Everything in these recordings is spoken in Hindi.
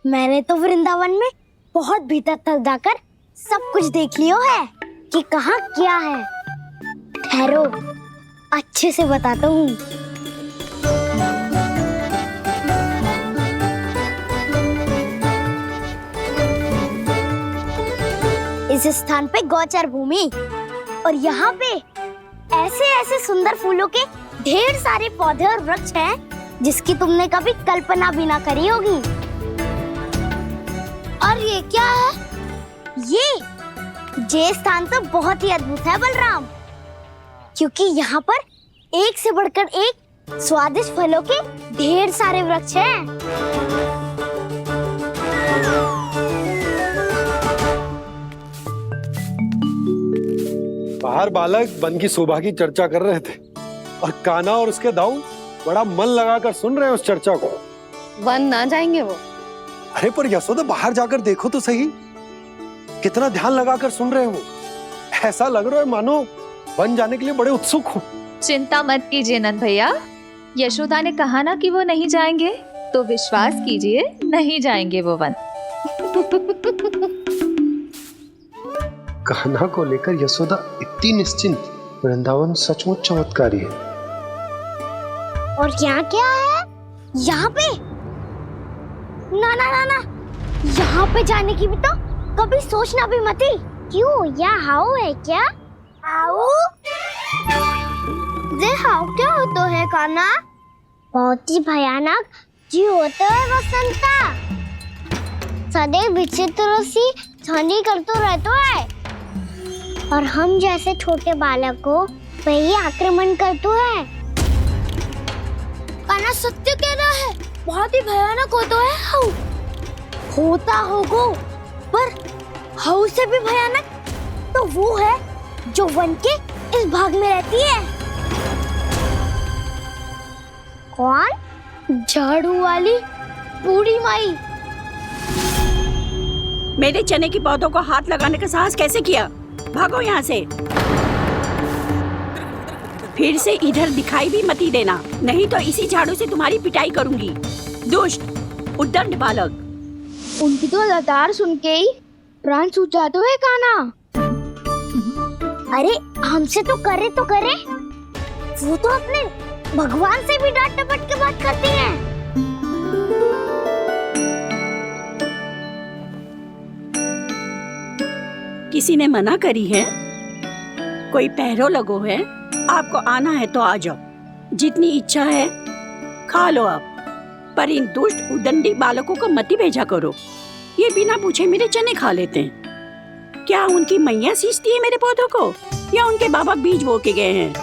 मैंने तो वृंदावन में बहुत भीतर तक जाकर सब कुछ देख लियो है कि कहाँ क्या है। ठहरो, अच्छे से बताता हूँ। इस स्थान पे गौचर भूमि और यहाँ पे ऐसे ऐसे सुंदर फूलों के ढेर सारे पौधे और वृक्ष हैं जिसकी तुमने कभी कल्पना भी ना करी होगी। और ये क्या है? ये स्थान तो बहुत ही अद्भुत है बलराम, क्योंकि यहाँ पर एक से बढ़कर एक स्वादिष्ट फलों के ढेर सारे वृक्ष हैं। बाहर बालक वन की शोभा की चर्चा कर रहे थे और कान्हा और उसके दाऊ बड़ा मन लगाकर सुन रहे हैं उस चर्चा को। वन ना जाएंगे वो? अरे पर यशोदा, बाहर जाकर देखो तो सही, कितना ध्यान लगाकर सुन रहे हो। ऐसा लग रहा है मानो वन जाने के लिए बड़े उत्सुक हो। चिंता मत कीजिए नंद भैया, यशोदा ने कहा ना कि वो नहीं जाएंगे, तो विश्वास कीजिए नहीं जाएंगे वो वन। कान्हा को लेकर यशोदा इतनी निश्चिंत, वृंदावन सचमुच चमत्कारी है। और यहाँ क्या है? यहाँ पे ना ना ना ना, यहाँ पे जाने की भी तो कभी सोचना भी मत ही। क्यों, यहाँ हाउ है क्या? हाउ? ये हाउ क्या होता है कान्हा? बहुत ही भयानक जी होता है वसंता। सदैव विचित्र सी ध्वनि करते रहता है और हम जैसे छोटे बालक को वही आक्रमण करते हैं। कान्हा सत्य कह रहा है, बहुत ही भयानक होता है हाउ। होता होगा, पर हाउ से भी भयानक तो वो है जो वन के इस भाग में रहती है। कौन? झाड़ू वाली बूढ़ी माई। मेरे चने की पौधों को हाथ लगाने का साहस कैसे किया? भागो यहाँ से। फिर से इधर दिखाई भी मत ही देना, नहीं तो इसी झाड़ू से तुम्हारी पिटाई करूंगी। दुष्ट उद्दंड बालक। उनकी तो लतार सुन के ही प्राण सूझ जाते हुए कान्हा। अरे हमसे तो करे, वो तो अपने भगवान से भी डांट डपट के बात करती हैं। किसी ने मना करी है? कोई पहरो लगो है? आपको आना है तो आ जाओ, जितनी इच्छा है खा लो आप, पर इन दुष्ट उद्दंडी बालकों को मत ही भेजा करो। ये बिना पूछे मेरे चने खा लेते हैं। क्या उनकी मैया सींचती है मेरे पौधों को, या उनके बाबा बीज बो के गए हैं?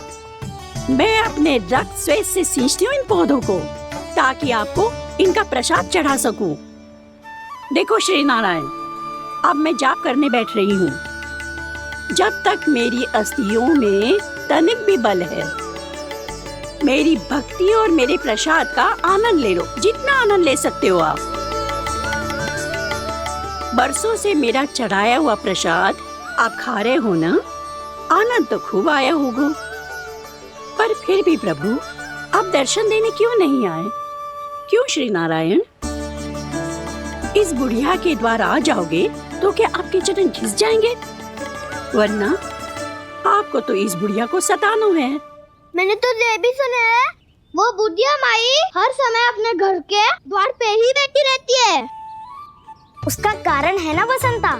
मैं अपने रक्त स्वेद से सींचती हूँ इन पौधों को, ताकि आपको इनका प्रसाद चढ़ा सकूं। देखो श्री नारायण, अब मैं जाप करने बैठ रही हूँ। जब तक मेरी अस्थियों में तनिक भी बल है, मेरी भक्ति और मेरे प्रसाद का आनंद ले लो, जितना आनंद ले सकते हो आप। बरसों से मेरा चढ़ाया हुआ प्रसाद आप खा रहे हो ना, आनंद तो खूब आया होगा। पर फिर भी प्रभु, आप दर्शन देने क्यों नहीं आए? क्यों श्री नारायण? इस बुढ़िया के द्वार आ जाओगे तो क्या आपके चरण घिस जाएंगे? वरना आपको तो इस बुढ़िया को सताना है। मैंने तो ये भी सुना है, वो बुढ़िया माई हर समय अपने घर के द्वार पे ही बैठी रहती है। उसका कारण है ना बसंता,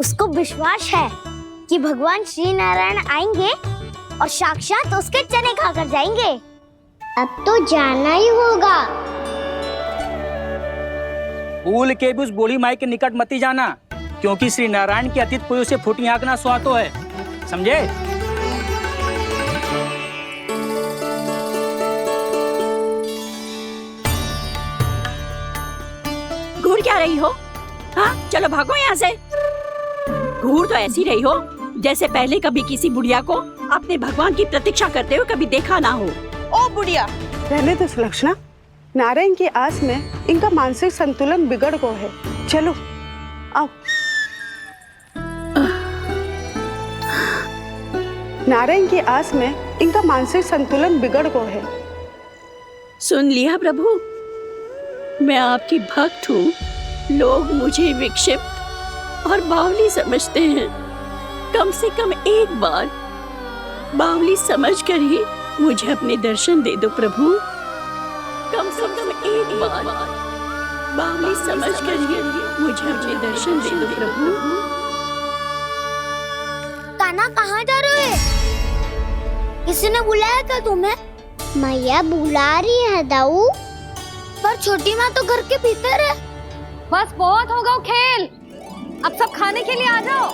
उसको विश्वास है कि भगवान श्री नारायण आएंगे और साक्षात उसके चने खाकर जाएंगे। अब तो जाना ही होगा। भूल के भी उस बूढ़ी माई के निकट मत जाना, क्योंकि श्री नारायण की अतीत पुरुष से फूटी आंकना स्वातो है, समझे? घूर क्या रही हो? हाँ, चलो भागो यहाँ से। घूर तो ऐसी रही हो जैसे पहले कभी किसी बुढ़िया को अपने भगवान की प्रतीक्षा करते हुए कभी देखा ना हो। ओ बुढ़िया, रहने दो सुलक्षणा। नारायण की आस में इनका मानसिक संतुलन बिगड़ गया है। चलो आओ। नारायण की आस में इनका मानसिक संतुलन बिगड़ गया है। सुन लिया प्रभु, मैं आपकी भक्त हूँ, लोग मुझे विक्षिप्त और बावली समझते हैं। कम से कम एक बार बावली समझकर ही मुझे अपने दर्शन दे दो प्रभु। कम से कम एक बार बावली समझकर ही मुझे अपने दर्शन दे दो प्रभु। कान्हा कहाँ जा रहे हो? किसी ने बुलाया क्या तुम्हें? मैया बुला रही है दाऊ, पर छोटी माँ तो घर के भीतर है। बस बहुत होगा वो खेल, अब सब खाने के लिए आ जाओ।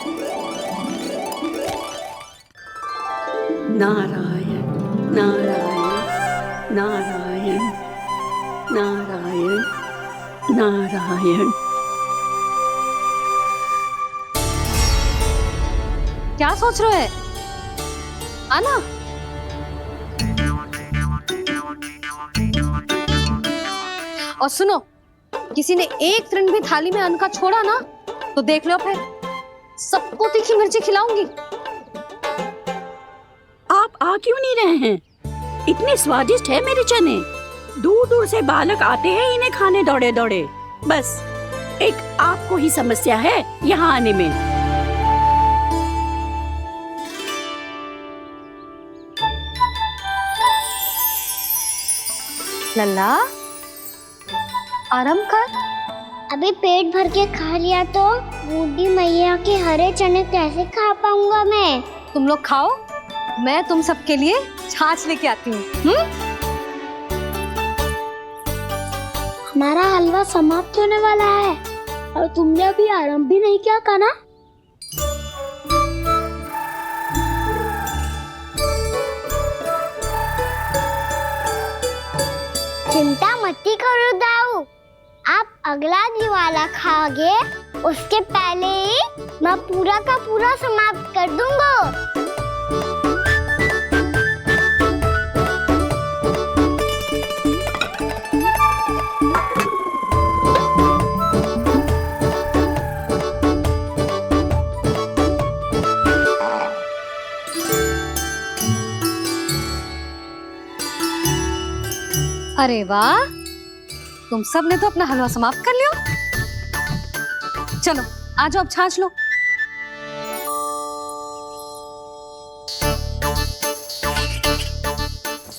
नारायण नारायण नारायण नारायण नारायण। क्या सोच रहे हैं? आना। और सुनो, किसी ने एक तृण भी थाली में अन्न का छोड़ा ना तो देख लो, फिर सबको तीखी मिर्ची खिलाऊंगी। आप आ क्यों नहीं रहे हैं? इतने स्वादिष्ट है मेरे चने। दूर दूर से बालक आते हैं इन्हें खाने दौड़े दौड़े। बस एक आपको ही समस्या है यहाँ आने में। लल्ला, आराम कर। अभी पेट भर के खा लिया तो बूढ़ी मैया के हरे चने कैसे खा पाऊंगा मैं? तुम लोग खाओ, मैं तुम सबके लिए छाछ लेके आती हूँ। हमारा हलवा समाप्त होने वाला है और तुमने अभी आराम भी नहीं किया कान्हा। चिंता मत करो दाऊ, आप अगला दिवाला खाओगे उसके पहले ही मैं पूरा का पूरा समाप्त कर दूंगा। अरे वाह, तुम सब ने तो अपना हलवा समाप्त कर लिया। चलो आ जाओ, अब छाछ लो।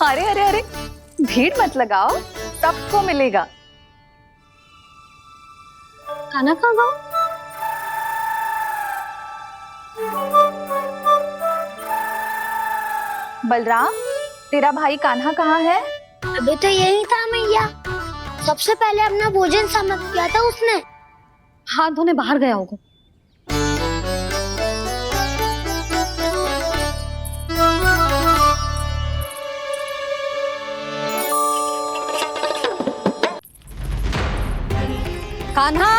अरे अरे अरे, भीड़ मत लगाओ, सबको मिलेगा। खाना खा जाओ। बलराम, तेरा भाई कान्हा कहाँ है? अभी तो यही था मैया, सबसे पहले अपना भोजन समाप्त किया था उसने। हाथ धोने बाहर गया होगा। कान्हा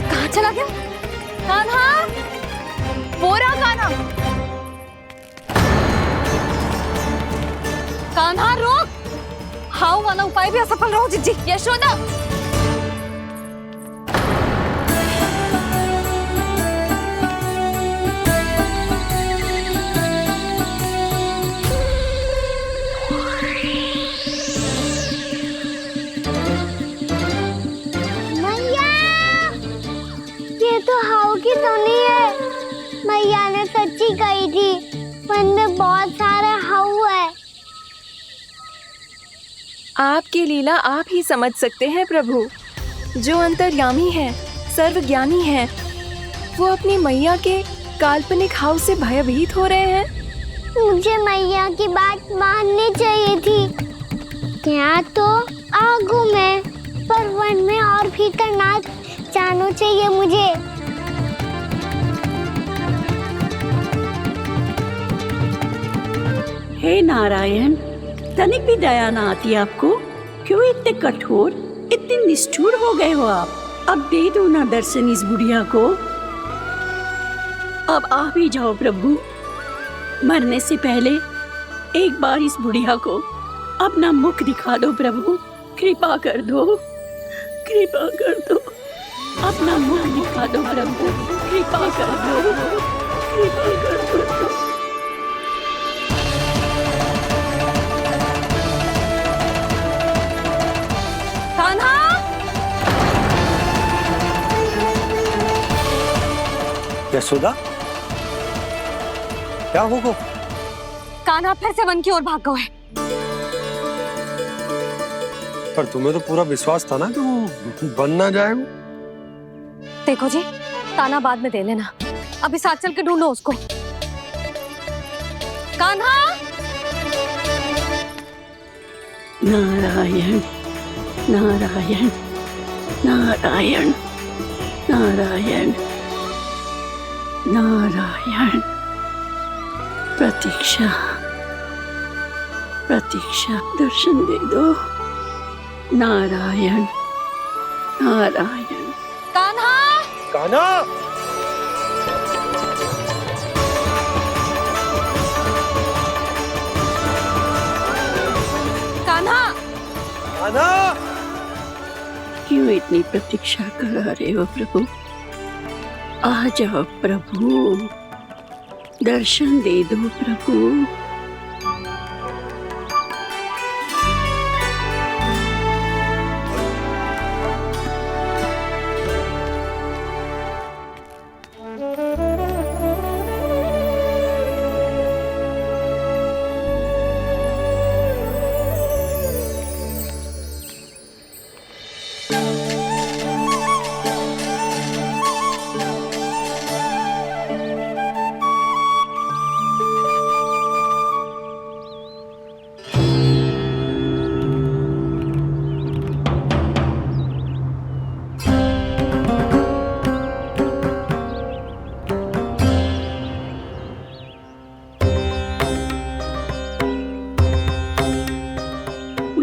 कहाँ चला गया? कान्हा, बोरा कान्हा, कान्हा रोक। हाउ वाला उपाय भी असफल रहो जिज्जी। यशोदा, मैया, ये तो हाउ की धुनी है। मैया ने सच्ची कही थी, मन में बहुत सारे हाउ है। आपकी लीला आप ही समझ सकते हैं प्रभु। जो अंतर्यामी है, सर्वज्ञानी है, वो अपनी मैया के काल्पनिक हाव से भयभीत हो रहे हैं। मुझे मैया की बात माननी चाहिए थी। यहाँ तो आगू में, पर वन में और भीतर ना जाना चाहिए मुझे। हे नारायण, तनिक भी दया ना आती आपको? क्यों इतने कठोर, इतने निष्ठुर हो गए हो आप? अब दे दो ना दर्शन इस बुढ़िया को। अब आ भी जाओ प्रभु। मरने से पहले एक बार इस बुढ़िया को अपना मुख दिखा दो प्रभु। कृपा कर दो, कृपा कर दो, अपना मुख दिखा दो प्रभु। कृपा कर दो, कृपा कर दो। कान्हा, यशोदा, क्या होगा? कान्हा फिर से वन की ओर भाग गए। पर तुम्हें तो पूरा विश्वास था ना कि वो बन ना जाए। देखो जी, ताना बाद में दे लेना, अभी साथ चल के ढूंढो उसको। कान्हा! नारायण नारायण नारायण नारायण नारायण। प्रतीक्षा प्रतीक्षा, दर्शन दे दो। नारायण नारायण। कान्हा! कान्हा! कान्हा! कान्हा! क्यों इतनी प्रतीक्षा करा रहे हो प्रभु? आ जाओ प्रभु, दर्शन दे दो प्रभु।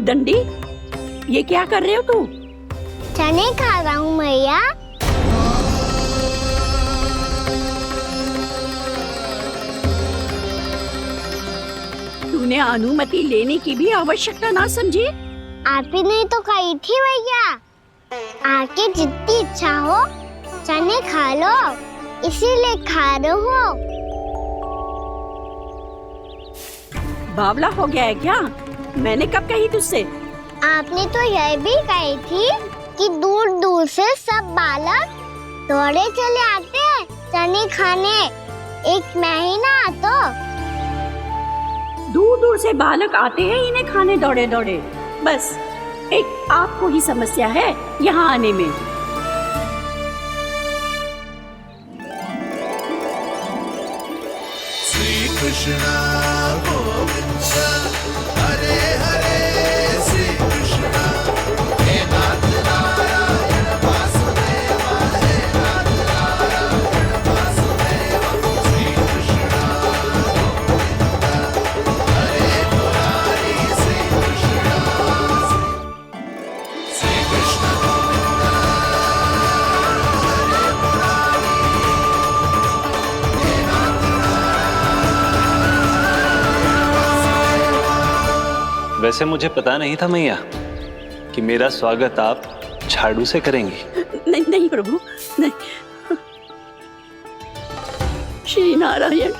दंडी, ये क्या कर रहे हो तू? चने खा रहा हूँ मैया। तूने अनुमति लेने की भी आवश्यकता ना समझी? आप ही नहीं तो कही थी भैया, आके जितनी इच्छा हो चने खा लो, इसीलिए खा रहे हो। बावला हो गया है क्या? मैंने कब कही तुझसे? आपने तो यह भी कही थी कि दूर दूर से सब बालक दौड़े चले आते हैं चने खाने, एक महीना तो दूर दूर से बालक आते हैं इन्हें खाने दौड़े दौड़े। बस एक आपको ही समस्या है यहाँ आने में। श्री कृष्णा गोविंद हरे हरे, श्री कृष्णा हे नाथ नारायण वासुदेव, हे नाथ नारायण वासुदेव। श्री कृष्णा गोविंद हरे मुरारी, श्री कृष्णा श्री कृष्ण गोविंद हरे मुरारी, हे नाथ वैसे मुझे पता नहीं था मैया कि मेरा स्वागत आप झाड़ू से करेंगी। नहीं नहीं प्रभु, नहीं। श्री नारायण,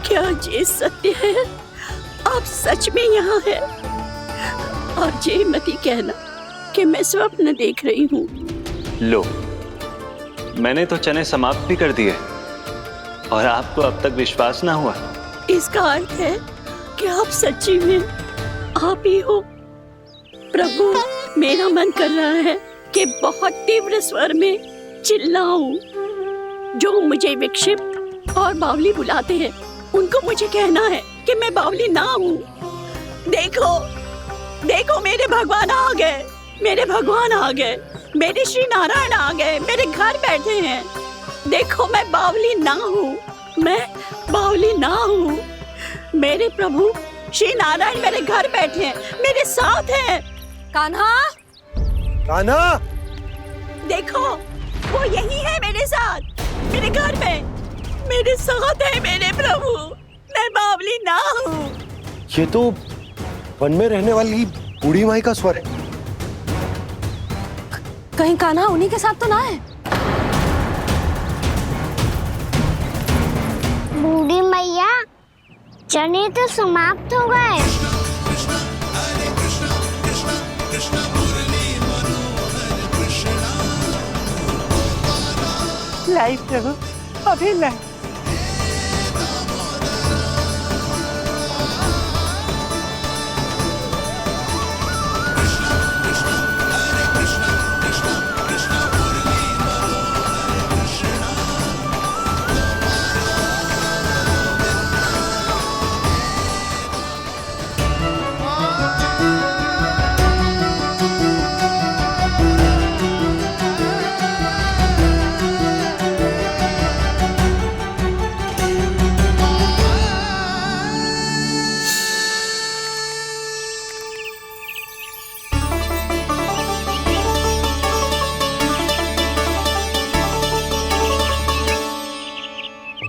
क्या ये सत्य है? आप सच में यहाँ हैं? और ये मत ही कहना कि मैं स्वप्न देख रही हूँ। लो, मैंने तो चने समाप्त भी कर दिए और आपको अब तक विश्वास ना हुआ। इसका अर्थ है कि आप सच्ची में आप ही हो। प्रभु, मेरा मन कर रहा है कि बहुत तीव्र स्वर में चिल्लाऊं। जो मुझे विक्षिप्त और बावली बुलाते हैं उनको मुझे कहना है कि मैं बावली ना हूँ। देखो देखो, मेरे भगवान आ गए, मेरे भगवान आ गए, मेरे श्री नारायण आ गए, मेरे घर बैठे हैं। देखो, मैं बावली ना हूँ, मैं बावली ना हूँ। मेरे प्रभु श्री नारायण मेरे घर बैठे हैं, मेरे साथ हैं। कान्हा! कान्हा! देखो, वो यही है मेरे साथ, मेरे घर में, मेरे साथ है मेरे प्रभु। मैं बावली ना हूँ। ये तो वन में रहने वाली बूढ़ी माई का स्वर है। कहीं कान्हा उन्हीं के साथ तो ना है? बूढ़ी मैया, चने तो समाप्त हो गए। लाई प्रभु, अभी नहीं।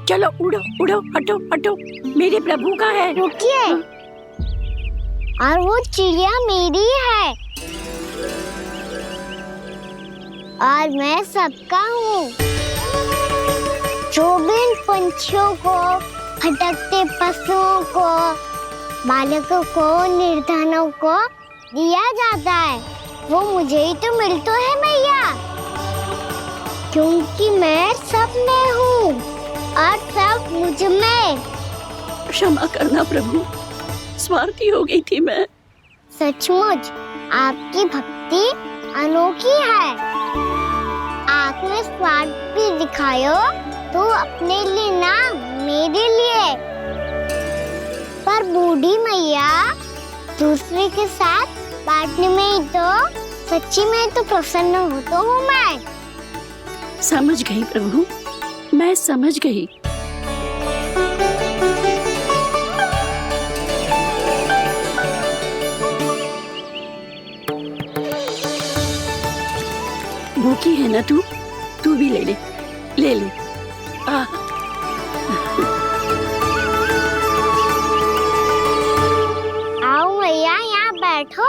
चलो उड़ो उड़ो, हटो हटो, मेरे प्रभु का है। रुकिए, और वो चिड़िया मेरी है और मैं सबका हूँ। जो भी इन पंछियों को, भटकते पशुओं को, बालकों को, निर्धनों को दिया जाता है, वो मुझे ही तो मिलता है मैया, क्योंकि मैं सब में हूँ और सब मुझ में। क्षमा करना प्रभु, स्वार्थी हो गई थी मैं। सचमुच आपकी भक्ति अनोखी है। आपने स्वार्थ भी दिखायो तो अपने लिए ना, मेरे लिए। पर बूढ़ी मैया दूसरे के साथ बांटने में ही तो सच्ची में तो प्रसन्न होता हूँ मैं। समझ गई प्रभु, मैं समझ गई। भूखी है ना तू भी ले ले, ले ले। आओ मैया, यहाँ बैठो।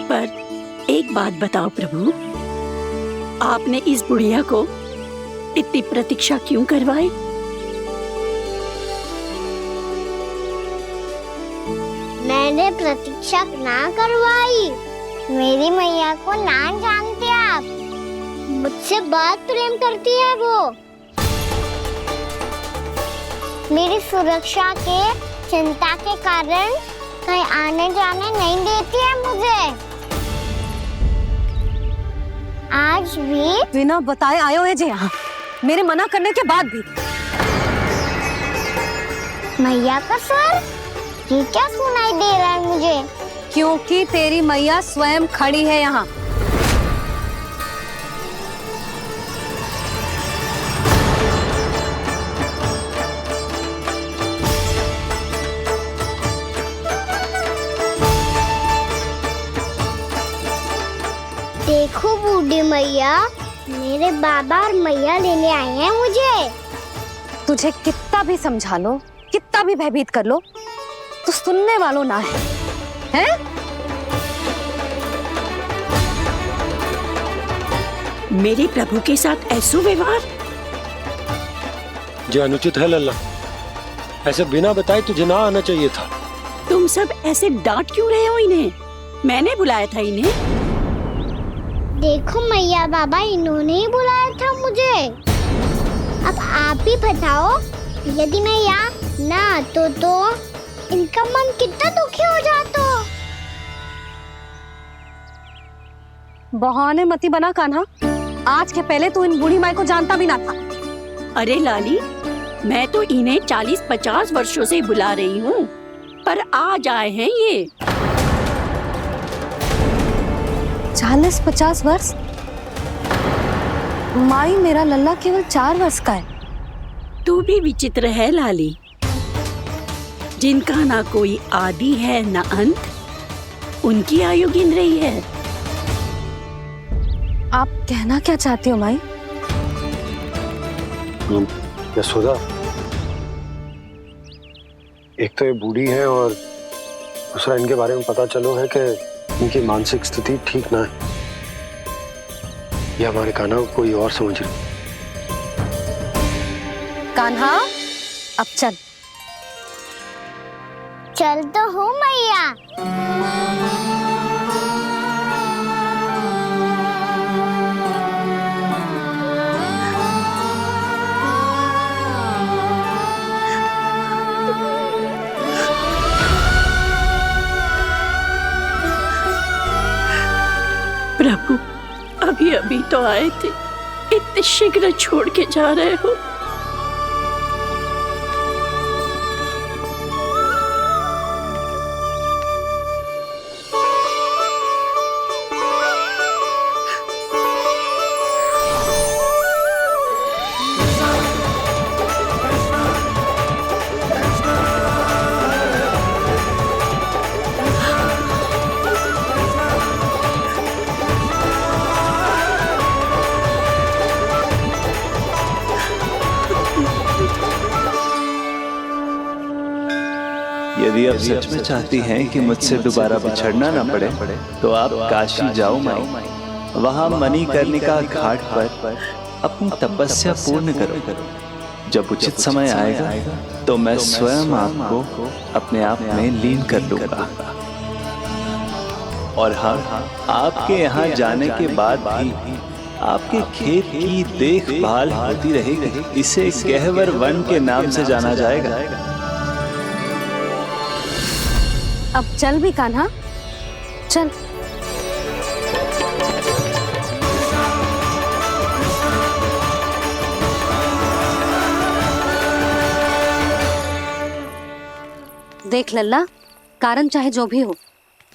पर एक बात बताओ प्रभु, आपने इस बुढ़िया को इतनी प्रतीक्षा क्यों करवाई? मैंने प्रतीक्षा ना करवाई। मेरी मैया को ना जानते आप, मुझसे बहुत प्रेम करती है वो। मेरी सुरक्षा के चिंता के कारण कहीं आने जाने नहीं देती है मुझे। आज भी बिना बताए आयो है जे यहाँ, मेरे मना करने के बाद भी। मैया का स्वर, ये क्या सुनाई दे रहा है मुझे? क्योंकि तेरी मैया स्वयं खड़ी है यहाँ। देखो बूढ़ी मैया, मेरे बाबा और मैया लेने आए हैं मुझे। तुझे कितना भी समझा लो, कितना भी भयभीत कर लो, तो सुनने वालों ना है, हैं? मेरे प्रभु के साथ ऐसा व्यवहार जो अनुचित है लल्ला। ऐसे बिना बताए तुझे ना आना चाहिए था। तुम सब ऐसे डांट क्यों रहे हो इन्हें? मैंने बुलाया था इन्हें। देखो मैया बाबा, इन्होंने ही बुलाया था मुझे। अब आप ही बताओ, यदि मैं यहाँ ना आतो तो इनका मन कितना दुखी हो जाता। बहाने मती बना कान्हा, आज के पहले तू इन बूढ़ी माई को जानता भी ना था। अरे लाली, मैं तो इन्हें 40-50 वर्षों से बुला रही हूँ, पर आज आए हैं ये। 40-50 वर्ष? माई, मेरा लल्ला केवल 4 वर्ष का है। तू भी विचित्र है लाली, जिनका ना कोई आदि है ना अंत, उनकी आयु गिन रही है। आप कहना क्या चाहते हो माई? यशोदा, एक तो ये बूढ़ी है और दूसरा इनके बारे में पता चलो है कि इनकी मानसिक स्थिति ठीक ना है। ये हमारे कान्हा को कोई और समझ रही। कान्हा, अब चल। चल तो हूँ मैया। प्रभु, अभी अभी तो आए थे, इतने शीघ्र छोड़ के जा रहे हो। यदि आप सच में चाहती हैं कि मुझसे दोबारा बिछड़ना ना पड़े तो आप काशी जाओ माई। वहां मणिकर्णिका घाट पर अपनी तपस्या पूर्ण करो। जब उचित समय आएगा तो मैं स्वयं आपको अपने आप में लीन कर लूंगा। और हाँ, आपके यहाँ जाने के बाद भी आपके खेत की देखभाल होती रहेगी। इसे गहवर वन के नाम से जाना जाएगा। अब चल भी कान्हा, चल। देख लल्ला, कारण चाहे जो भी हो,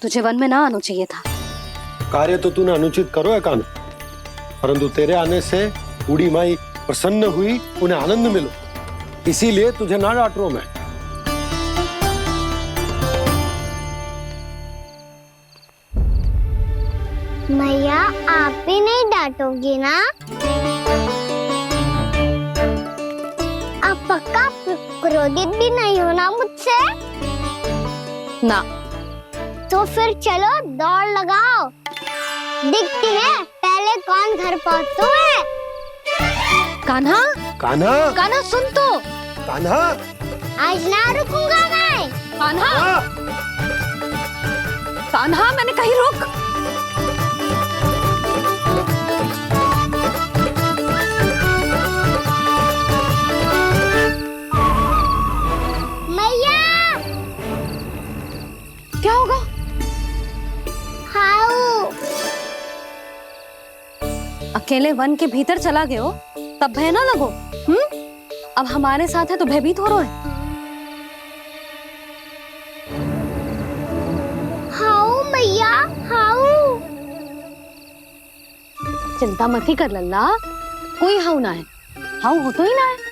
तुझे वन में ना आना चाहिए था। कार्य तो तूने अनुचित करो है कान्हा, परंतु तेरे आने से बूढ़ी माई प्रसन्न हुई, उन्हें आनंद मिलो, इसीलिए तुझे ना डांट रहा हूं मैं। मैया, आप भी नहीं डांटोगी ना? आप पक्का क्रोधित भी नहीं हो ना मुझसे? ना। तो फिर चलो दौड़ लगाओ, दिखती है पहले कौन घर पहुंचता है। कान्हा, कान्हा, कान्हा सुन तो। कान्हा, आज ना रुकूंगा मैं। कान्हा, कान्हा, मैंने कही रुक। क्या होगा? हाउ अकेले वन के भीतर चला गए हो तब भय ना लगो। अब हमारे साथ है तो भयभीत हो रहे हैं। हाउ मैया, हाउ। चिंता मत ही कर लल्ला, कोई हाउ ना है। हाउ हो तो ही ना है।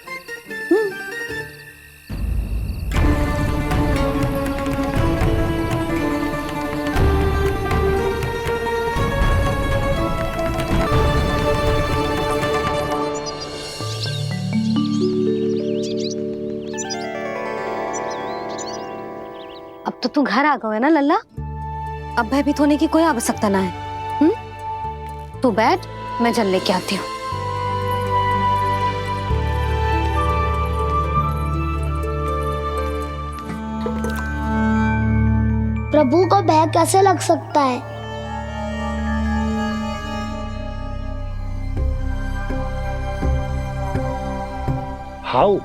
अब तो तू घर आ गया है ना लल्ला, अब भयभीत होने की कोई आवश्यकता ना है। तू बैठ, मैं जल लेके आती हूँ। प्रभु को भय कैसे लग सकता है? हाउ,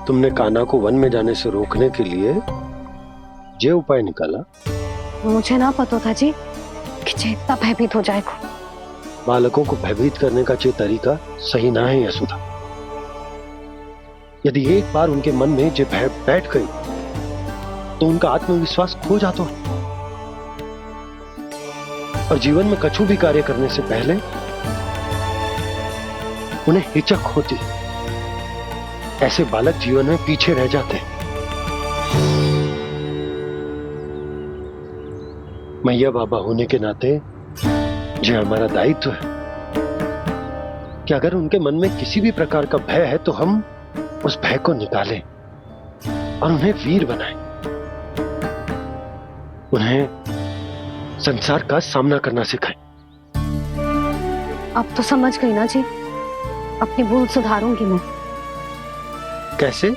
तुमने कान्हा को वन में जाने से रोकने के लिए ये उपाय निकाला? मुझे ना पता था जी कि इतना भयभीत हो जाएगा। बालकों को भयभीत करने का ये तरीका सही ना है यशोदा। यदि एक बार उनके मन में ये भय बैठ गई तो उनका आत्मविश्वास खो जाता है और जीवन में कछु भी कार्य करने से पहले उन्हें हिचक होती। ऐसे बालक जीवन में पीछे रह जाते हैं। मैया बाबा होने के नाते ये हमारा दायित्व है कि अगर उनके मन में किसी भी प्रकार का भय है तो हम उस भय को निकालें और उन्हें वीर बनाएं, उन्हें संसार का सामना करना सिखाएं। अब तो समझ गई ना जी, अपनी भूल सुधारूंगी मैं। कैसे?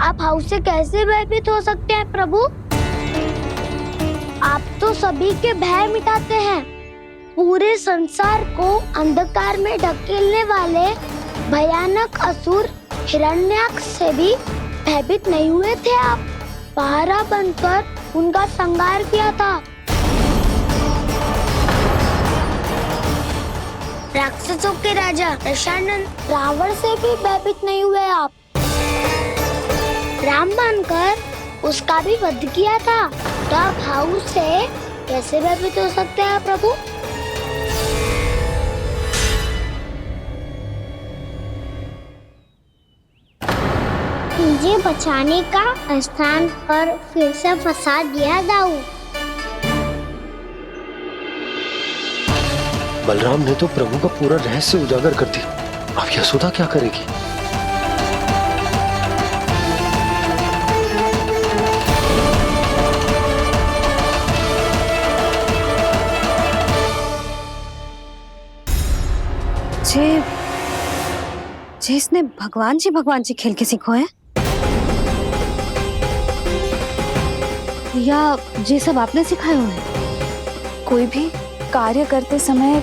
आप हाउस से कैसे भयभीत हो सकते हैं प्रभु? आप तो सभी के भय मिटाते हैं। पूरे संसार को अंधकार में ढकेलने वाले भयानक असुर हिरण्याक्ष से भी भयभीत नहीं हुए थे आप। पहरा बनकर उनका संहार किया था। राक्षसों के राजा दशानन रावण से भी भयभीत नहीं हुए आप। राम बनकर उसका भी वध किया था। तो आप हाउस से कैसे भयभीत हो सकते हैं प्रभु? मुझे बचाने का स्थान पर फिर से फंसा दिया दाऊ। बलराम ने तो प्रभु का पूरा रहस्य उजागर कर दी। अब यशोदा क्या करेगी? जे इसने भगवान जी खेल के सीखो है, या ये सब आपने सिखाए हुए हैं? कोई भी कार्य करते समय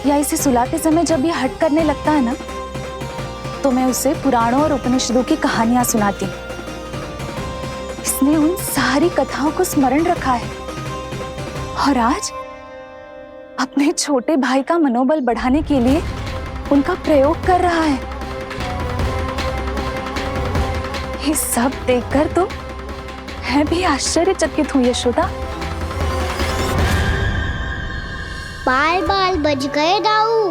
या इसे सुलाते समय जब ये हट करने लगता है ना, तो मैं उसे पुराणों और उपनिषदों की कहानियां सुनाती हूँ। इसने उन सारी कथाओं को स्मरण रखा है और आज अपने छोटे भाई का मनोबल बढ़ाने के लिए उनका प्रयोग कर रहा है। ये सब देखकर तो मैं भी आश्चर्यचकित हूँ यशोदा। बाल बाल बज गए दाऊ।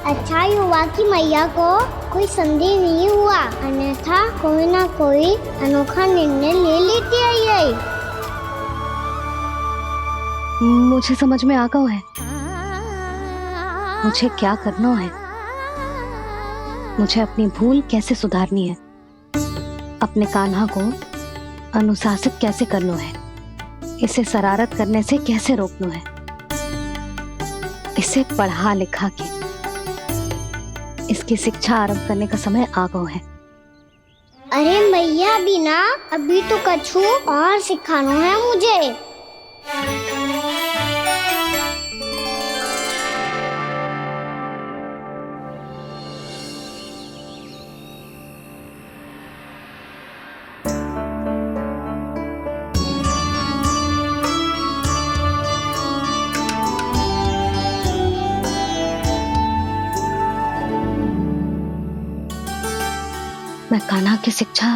अच्छा ही हुआ कि मैया को कोई संदेह नहीं हुआ, अन्यथा कोई ना कोई अनोखा निर्णय ले लेती है ये। मुझे समझ में आ गया है मुझे क्या करना है। मुझे अपनी भूल कैसे सुधारनी है, अपने कान्हा को अनुशासित कैसे करना है, इसे शरारत करने से कैसे रोकना है, इसे पढ़ा लिखा के इसकी शिक्षा आरंभ करने का समय आ गया है। अरे मैया बिना अभी तो कछु और सिखाना है मुझे। मैं कान्हा की शिक्षा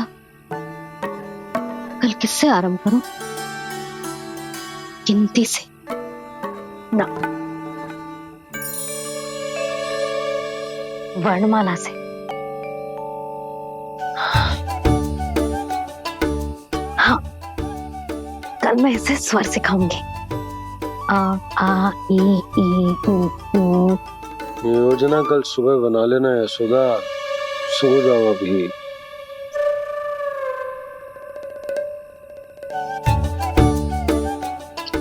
कल किससे आरंभ करूं? गिनती से ना, वर्णमाला से। हाँ, कल मैं इसे स्वर सिखाऊंगी। आ आ ई ई उ। योजना कल सुबह बना लेना यशोदा, सो जाओ अभी।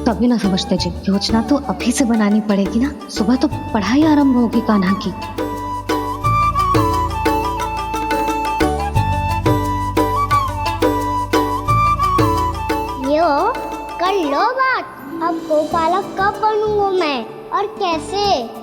कभी ना समझते जी, योजना तो अभी से बनानी पड़ेगी ना। सुबह तो पढ़ाई आरंभ होगी कान्हा की। यो कर लो बात। अब गोपालक कब बनूंगा मैं और कैसे?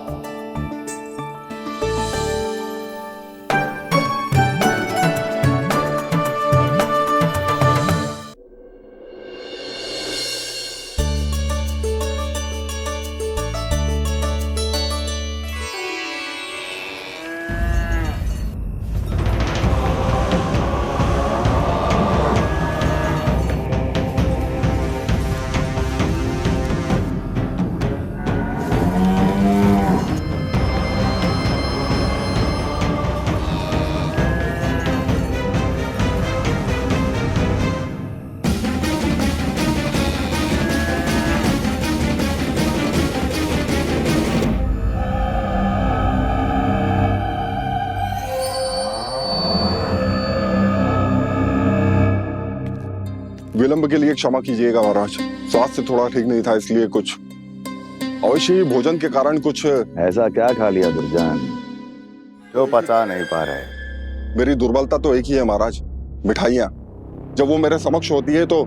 विलंब के लिए क्षमा कीजिएगा महाराज, स्वास्थ्य थोड़ा ठीक नहीं था इसलिए कुछ अवश्य ही भोजन के कारण कुछ। ऐसा क्या खा लिया दुर्जन जो पचा नहीं पा रहे? मेरी दुर्बलता तो एक ही है महाराज, मिठाइयाँ। जब वो मेरे समक्ष होती है तो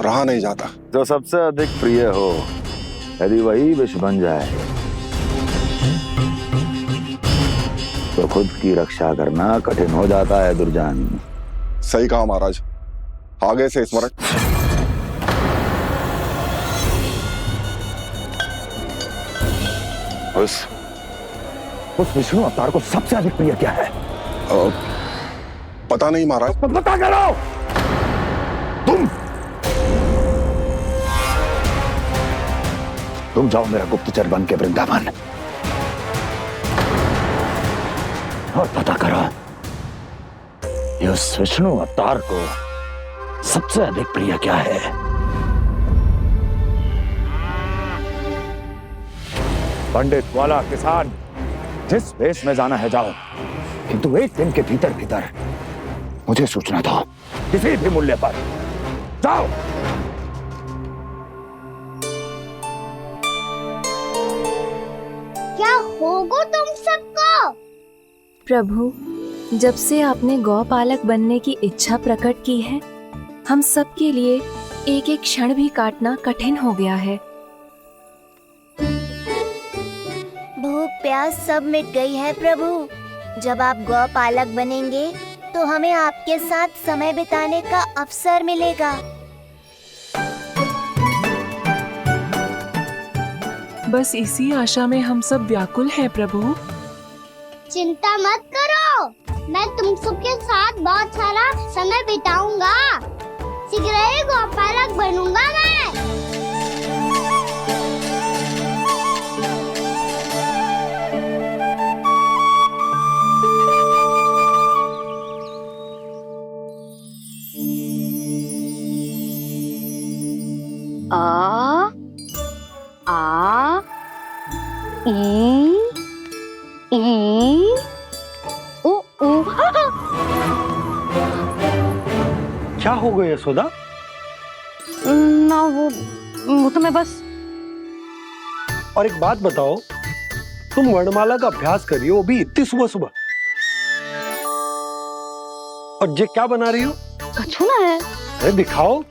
रहा नहीं जाता। जो सबसे अधिक प्रिय हो यदि वही विष बन जाए तो खुद की रक्षा करना कठिन हो जाता है दुर्जन। सही कहा महाराज, आगे से स्मरण। उस विष्णु अवतार को सबसे अधिक प्रिय क्या है? पता नहीं महाराज। पता करो। तुम जाओ मेरा गुप्तचर बन के वृंदावन और पता करो ये उस विष्णु अवतार को सबसे अधिक प्रिय क्या है। पंडित वाला किसान जिस वेश में जाना है जाओ, किंतु एक दिन के भीतर भीतर मुझे सूचना दो, किसी भी मूल्य पर। जाओ। क्या होगा तुम सबको? प्रभु, जब से आपने गौपालक बनने की इच्छा प्रकट की है, हम सब के लिए एक एक क्षण भी काटना कठिन हो गया है। भूख प्यास सब मिट गई है प्रभु। जब आप गौपालक बनेंगे तो हमें आपके साथ समय बिताने का अवसर मिलेगा। बस इसी आशा में हम सब व्याकुल हैं प्रभु। चिंता मत करो, मैं तुम सबके साथ बहुत सारा समय बिताऊंगा। शीघ्र ही गौपालक बनूंगा मैं। आ आ ई ओ ओ। क्या हो गया यशोदा? ना वो तो मैं बस। और एक बात बताओ, तुम वर्णमाला का अभ्यास कर रही हो अभी इतनी सुबह सुबह, और ये क्या बना रही हो? कछुआ है। अरे दिखाओ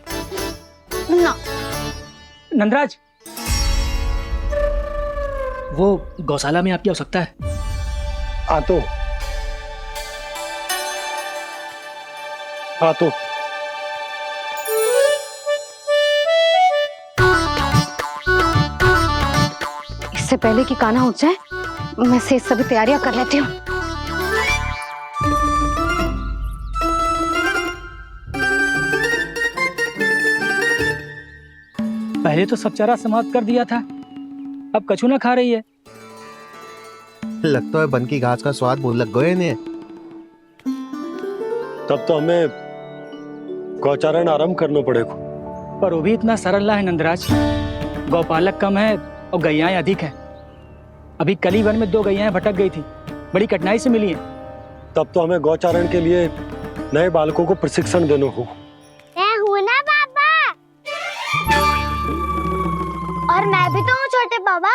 ना। नंदराज, वो गौशाला में आपकी आवश्यकता है। आ तो इससे पहले कि कान्हा उठ जाए, मैं से सभी तैयारियां कर लेती हूँ। पहले तो सब चारा समाप्त कर दिया था, अब कछू ना खा रही है। लगता है बन की घास का स्वाद भूल लग गए ने। तब तो हमें गौचारण आरंभ करना पड़ेगा। पर वो भी इतना सरल है नंदराज। गौपालक कम है और गैयाएं अधिक है। अभी कली वन में 2 गैयाएं भटक गई थी, बड़ी कठिनाई से मिली है। तब तो हमें गौचारण के लिए नए बालकों को प्रशिक्षण देना हो। मैं हूँ ना बाबा, और मैं भी तो हूँ छोटे बाबा।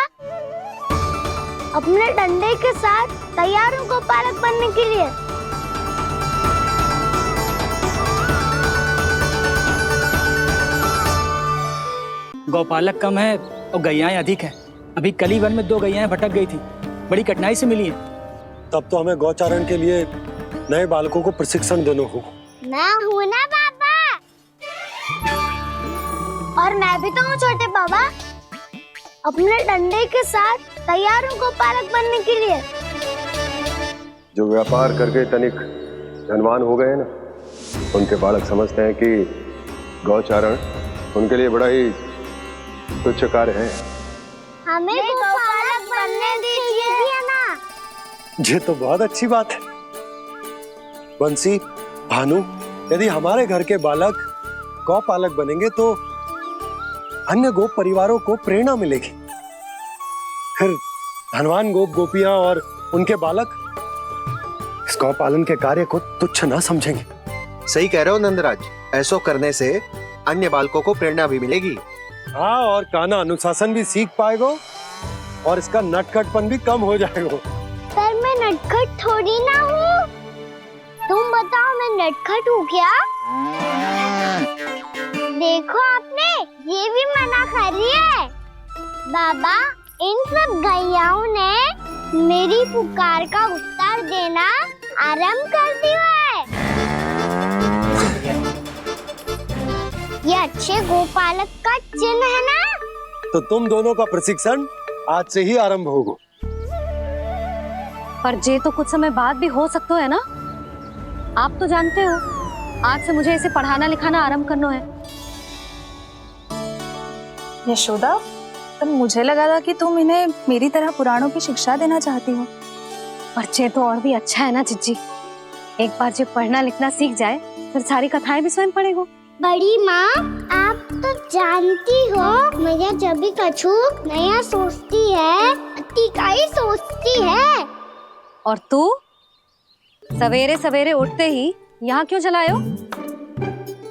अपने डंडे के साथ तैयार हूँ गौपालक बनने के लिए। गौपालक कम है और गैयाएं अधिक है। अभी कली वन में 2 गैयाएं भटक गई थी, बड़ी कठिनाई से मिली है। तब तो हमें गौचारण के लिए नए बालकों को प्रशिक्षण देना हो। मैं हूँ ना बाबा, और मैं भी तो हूँ छोटे बाबा। अपने डंडे के साथ तैयार हूँ गौपालक बनने के लिए। जो व्यापार करके तनिक धनवान हो गए हैं ना, उनके बालक समझते हैं कि गौचारण उनके लिए बड़ा ही तुच्छ कार्य है। हमें गौपालक बनने दीजिए ना। ये तो बहुत अच्छी बात है। बंसी, भानु, यदि हमारे घर के बालक गौपालक बनेंगे तो अन्य गोप परिवारों को प्रेरणा मिलेगी। फिर धनवान गोप गोपियां और उनके बालक इस गौ पालन के कार्य को तुच्छ ना समझेंगे। सही कह रहे हो नंदराज, ऐसा करने से अन्य बालकों को प्रेरणा भी मिलेगी। हाँ, और कान्हा अनुशासन भी सीख पाएगा और इसका नटखटपन भी कम हो जाएगा। पर मैं नटखट थोड़ी ना हूँ। तुम बताओ मैं नटखट हूँ क्या? देखो आपने ये भी मना कर रही है। बाबा, इन सब गैयाओं ने मेरी पुकार का उत्तर देना आरंभ कर दिया है। ये अच्छे गोपालक का चिन्ह है ना? तो तुम दोनों का प्रशिक्षण आज से ही आरंभ होगा। पर जे तो कुछ समय बाद भी हो सकता है ना। आप तो जानते हो आज से मुझे इसे पढ़ाना लिखाना आरंभ करना है। यशोदा, पर मुझे लगा था कि तुम इन्हें मेरी तरह पुराणों की शिक्षा देना चाहती हो। पर जे तो और भी अच्छा है ना जिज्जी। एक बार जो पढ़ना लिखना सीख जाए फिर सारी कथाएं भी स्वयं पढ़ेगा। बड़ी माँ, आप तो जानती हो मैया जब भी कछु नया सोचती है अतिकाई सोचती है। और तू सवेरे सवेरे उठते ही यहाँ क्यों चलायो?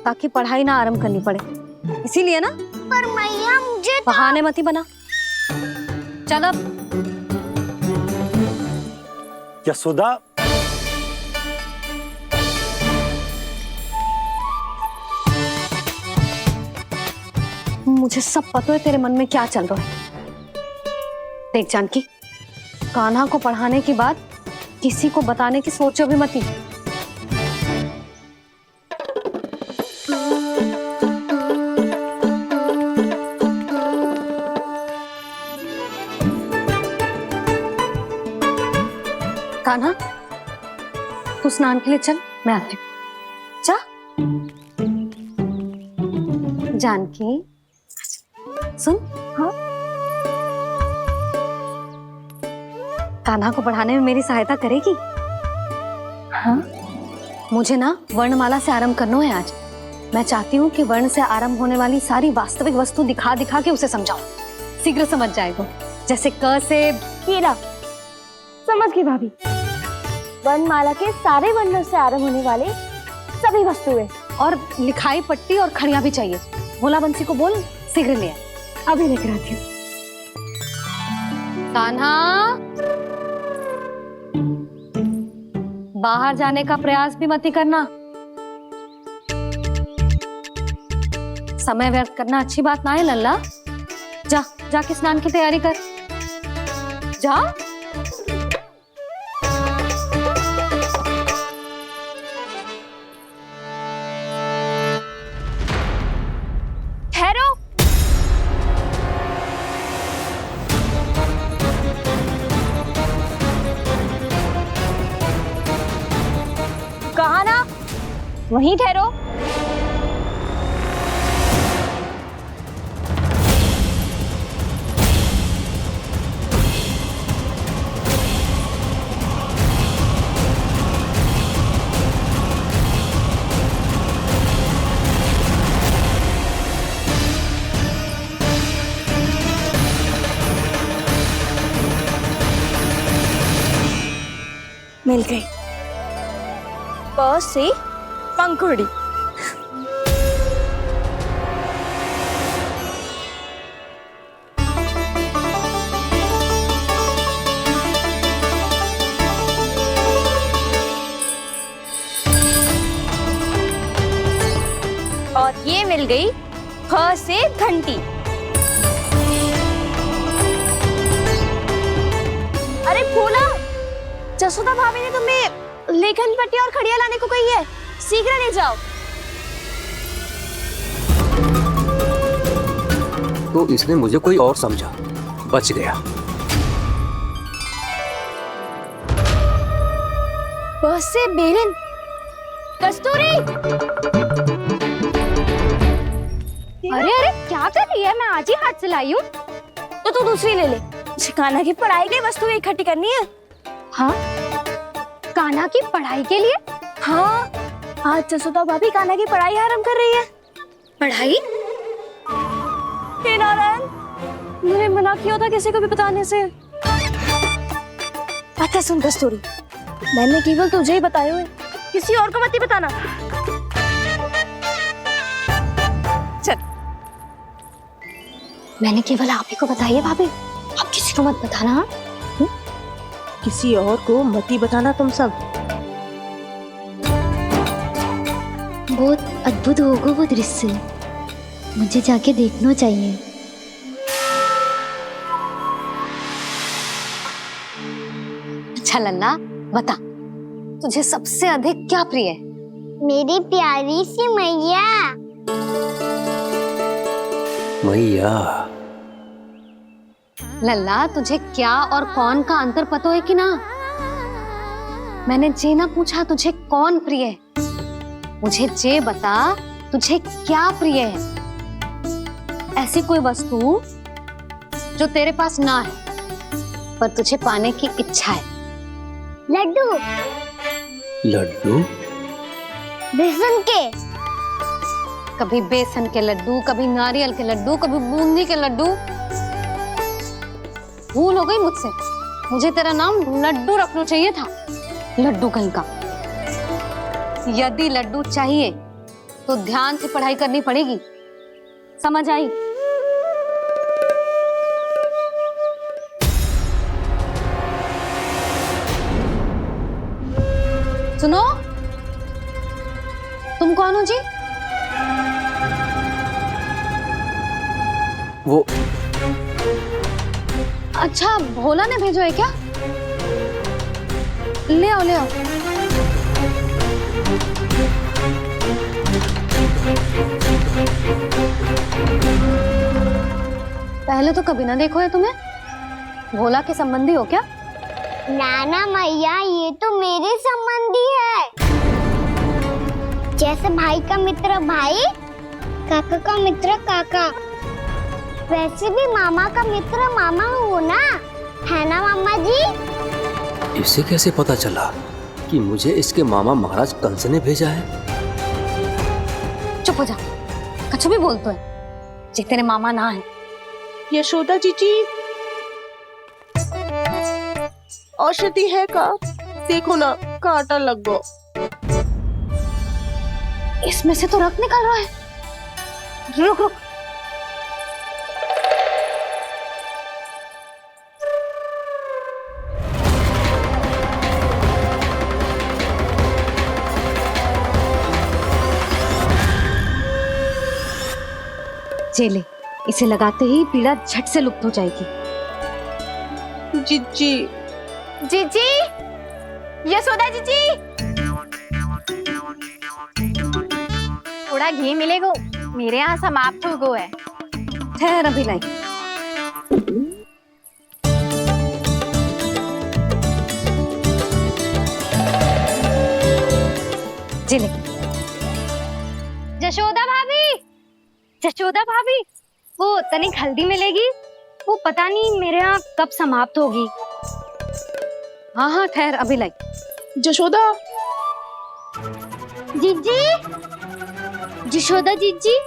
ताकि पढ़ाई ना आरंभ करनी पड़े, इसीलिए ना। पर मैया मुझे बहाने मत ही बना। चल अब। यशोदा, मुझे सब पता है तेरे मन में क्या चल रहा है। देख जानकी, कान्हा को पढ़ाने की बात किसी को बताने की सोचो भी मत ही। कान्हा, तू स्नान के लिए चल, मैं आती हूँ। जा। जानकी सुन। हाँ, कान्हा को पढ़ाने में मेरी सहायता करेगी? हाँ, मुझे ना वर्णमाला से आरंभ करना है आज। मैं चाहती हूँ कि वर्ण से आरंभ होने वाली सारी वास्तविक वस्तु दिखा दिखा के उसे समझाऊं। शीघ्र समझ जाएगा। जैसे क से कीड़ा। समझ गई भाभी। वर्णमाला के सारे वर्णों से आरंभ होने वाले सभी वस्तुएं। और लिखाई पट्टी और खड़िया भी चाहिए। भोला बंसी को बोल शीघ्र ले आए। अभी लेकर आती हूँ। कान्हा, बाहर जाने का प्रयास भी मत ही करना। समय व्यर्थ करना अच्छी बात ना है लल्ला। जा, जाके स्नान की तैयारी कर। जा। ठहरो। कहा ना, वहीं ठहरो। मिल गई। प से पंखुड़ी। और ये मिल गई ख से घंटी। अरे फूला, जसोदा भाभी ने तुम्हें लेखन पट्टी और खड़िया लाने को कही है, शीघ्र ले जाओ। तो इसने मुझे कोई और समझा, बच गया। बस से बेलन। कस्तूरी। अरे अरे क्या कर रही है? मैं आज ही हाथ से लाई हूँ। तो तू दूसरी ले ले। कान्हा की पढ़ाई की वस्तुएं इकट्ठी करनी है। हाँ, कान्हा की पढ़ाई के लिए? हाँ, आज जसोदा भाभी कान्हा की पढ़ाई आरंभ कर रही है। पढ़ाई? हे नारायण, मैंने मना किया था किसी को भी बताने से। अच्छा सुन कस्तूरी, मैंने केवल तुझे ही बताया है, किसी और को मत ही बताना। मैंने केवल आप ही को बताई है भाभी, आप किसी को मत बताना। हाँ? किसी और को मत ही बताना तुम सब। बहुत अद्भुत होगा वो दृश्य, मुझे जाके देखना चाहिए। अच्छा लल्ला, बता तुझे सबसे अधिक क्या प्रिय है? मेरी प्यारी सी मैया। मैया। लल्ला, तुझे क्या और कौन का अंतर पता है कि ना? मैंने जे ना पूछा तुझे कौन प्रिय है, मुझे जे बता तुझे क्या प्रिय है। ऐसी कोई वस्तु जो तेरे पास ना है पर तुझे पाने की इच्छा है। लड्डू। लड्डू? बेसन के। कभी बेसन के लड्डू, कभी नारियल के लड्डू, कभी बूंदी के लड्डू। भूल हो गई मुझसे, मुझे तेरा नाम लड्डू रखना चाहिए था। लड्डू कहीं का। यदि लड्डू चाहिए तो ध्यान से पढ़ाई करनी पड़ेगी, समझ आई? सुनो, तुम कौन हो जी? वो अच्छा, भोला ने भेजो है क्या? ले आओ ले आओ। पहले तो कभी ना देखो है तुम्हें। भोला के संबंधी हो क्या? नाना मैया, ये तो मेरे संबंधी है। जैसे भाई का मित्र भाई, काका का मित्र काका, वैसे भी मामा का मित्र मामा हो ना, है ना मामा जी? इसे कैसे पता चला कि मुझे इसके मामा महाराज कंस ने भेजा है? चुप हो जा, कछु भी बोलते है जे तेरे मामा ना है। यशोदा जीजी, औषधि है का? देखो ना, कांटा लग गो। इसमें से तो रक्त निकल रहा है। रुक रुक। चले, इसे लगाते ही पीड़ा झट से लुप्त हो जाएगी। जीजी, जीजी, यशोदा जीजी, थोड़ा घी मिलेगा? मेरे यहाँ समाप्त हो गया है। ठहर अभी लाई। जिले। जशोदा भाभी, जशोदा भाभी, वो तनिक हल्दी मिलेगी? वो पता नहीं मेरे यहाँ कब समाप्त होगी। हाँ हाँ ठहर अभी लाई। जशोदा। जीजी, जशोदा जीजी,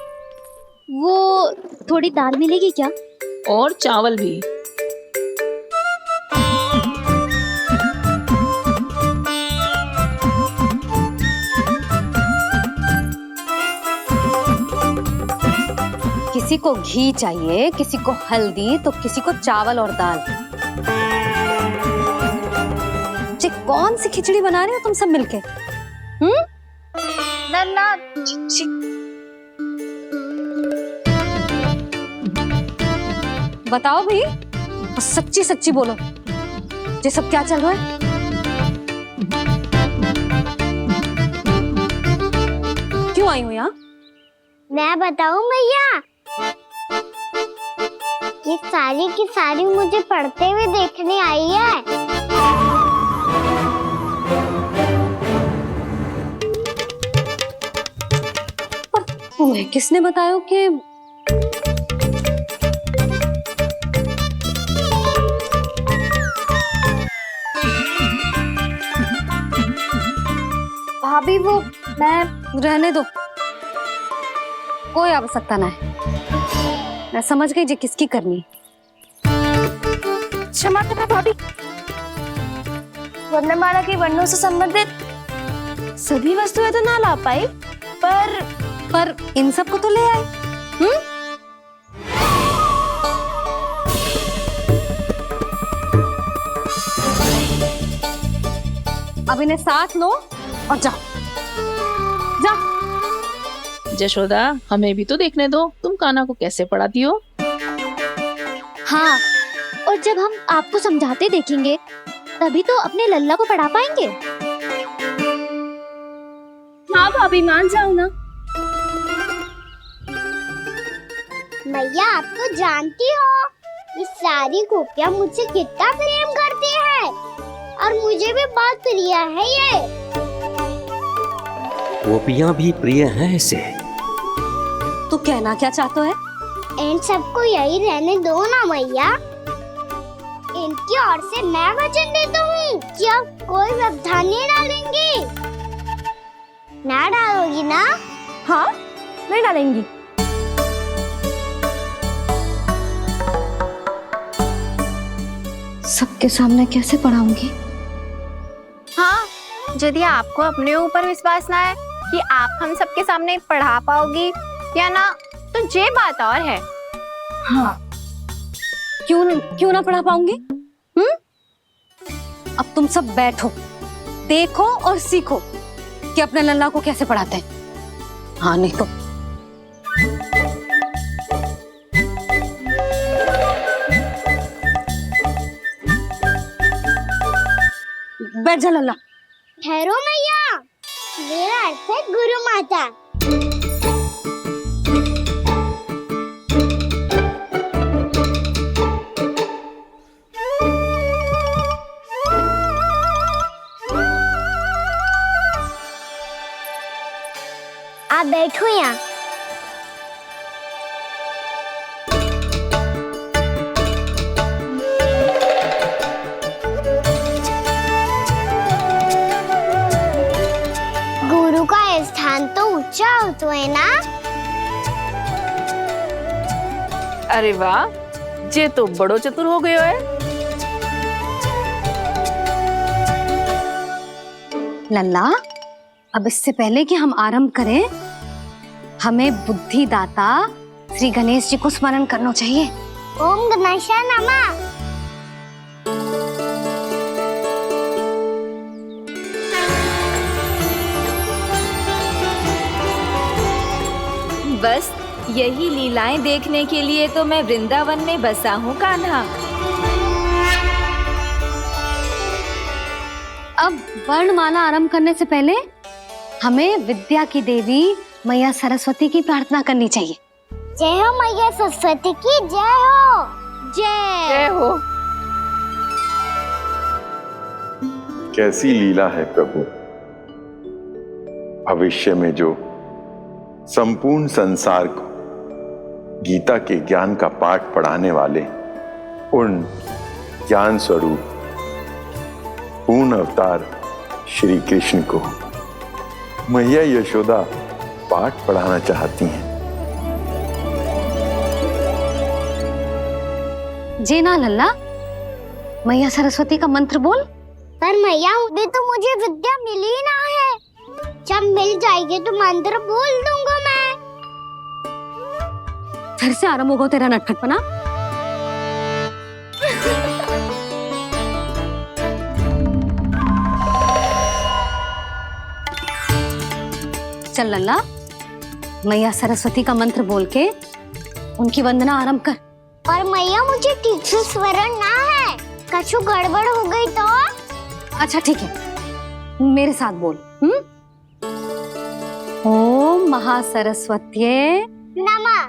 वो थोड़ी दाल मिलेगी क्या? और चावल भी। किसी को घी चाहिए, किसी को हल्दी, तो किसी को चावल और दाल। जे कौन सी खिचड़ी बना रहे हो तुम सब मिलके? नन्ना, बताओ भाई, सच्ची सच्ची बोलो, ये सब क्या चल रहा है? क्यों आई हो यहाँ? मैं बताऊं भैया, ये सारी की सारी मुझे पढ़ते हुए देखने आई है। पर तुम्हें किसने बताया कि भाभी वो मैं रहने दो, कोई आवश्यकता ना है। मैं समझ गई जी किसकी करनी। क्षमा करना भाभी, वर्णमाला के वर्णों से संबंधित सभी वस्तुएं तो ना ला पाई, पर इन सब को तो ले आए। इन्हें साथ लो और जाओ जा। जशोदा, हमें भी तो देखने दो तुम कान्हा को कैसे पढ़ाती हो। हाँ, और जब हम आपको समझाते देखेंगे तभी तो अपने लल्ला को पढ़ा पाएंगे। हाँ भाभी, मान जाओ ना। मैया, आप तो जानती हो ये सारी गोपियाँ मुझसे कितना प्रेम करती है और मुझे भी बहुत प्रिय है ये। गोपियाँ भी प्रिय हैं इसे। तू कहना क्या चाहते है? इन सबको यही रहने दो ना मैया। इनकी ओर से मैं वचन देता हूँ कि अब कोई व्यवधान नहीं डालेंगी। ना डालोगी ना? हाँ, नहीं डालेंगी। सबके सामने कैसे पढ़ाऊंगी? हाँ, यदि आपको अपने ऊपर विश्वास ना है कि आप हम सबके सामने पढ़ा पाओगी या ना, तो ये बात और है। हाँ, क्यों ना पढ़ा पाऊंगी? अब तुम सब बैठो, देखो और सीखो कि अपने लल्ला को कैसे पढ़ाते हैं। हाँ, नहीं तो बैठ जा लल्ला। ठहरो मैया, मेरा अर्थ है गुरु माता। आप बैठो यहाँ। गुरु का स्थान तो ऊंचा होता है ना? अरे वाह, जे तो बड़ो चतुर हो गयो है। लल्ला, अब इससे पहले कि हम आरंभ करें, हमें बुद्धिदाता श्री गणेश जी को स्मरण करना चाहिए। ओम गणेशाय नमः। बस यही लीलाएं देखने के लिए तो मैं वृंदावन में बसा हूँ कान्हा। अब वर्णमाला आरंभ करने से पहले हमें विद्या की देवी मैया सरस्वती की प्रार्थना करनी चाहिए। जय हो मैया सरस्वती की, जय हो। जय हो। कैसी लीला है प्रभु। भविष्य में जो संपूर्ण संसार को गीता के ज्ञान का पाठ पढ़ाने वाले उन ज्ञान स्वरूप पूर्ण अवतार श्री कृष्ण को मैया यशोदा पाठ पढ़ाना चाहती हैं। जी ना लल्ला, मैया सरस्वती का मंत्र बोल। पर मैया, अभी तो मुझे विद्या मिली ना है। जब मिल जाएगी तो मंत्र बोल दूंगा मैं। फिर से आरंभ होगा तेरा नटखटपना। चल लल्ला, मैया सरस्वती का मंत्र बोल के उनकी वंदना आरंभ कर। पर मैया, मुझे ठीक से स्मरण ना है, कछु गड़बड़ हो गई तो? अच्छा ठीक है, मेरे साथ बोल। ओम महासरस्वत्ये नमः।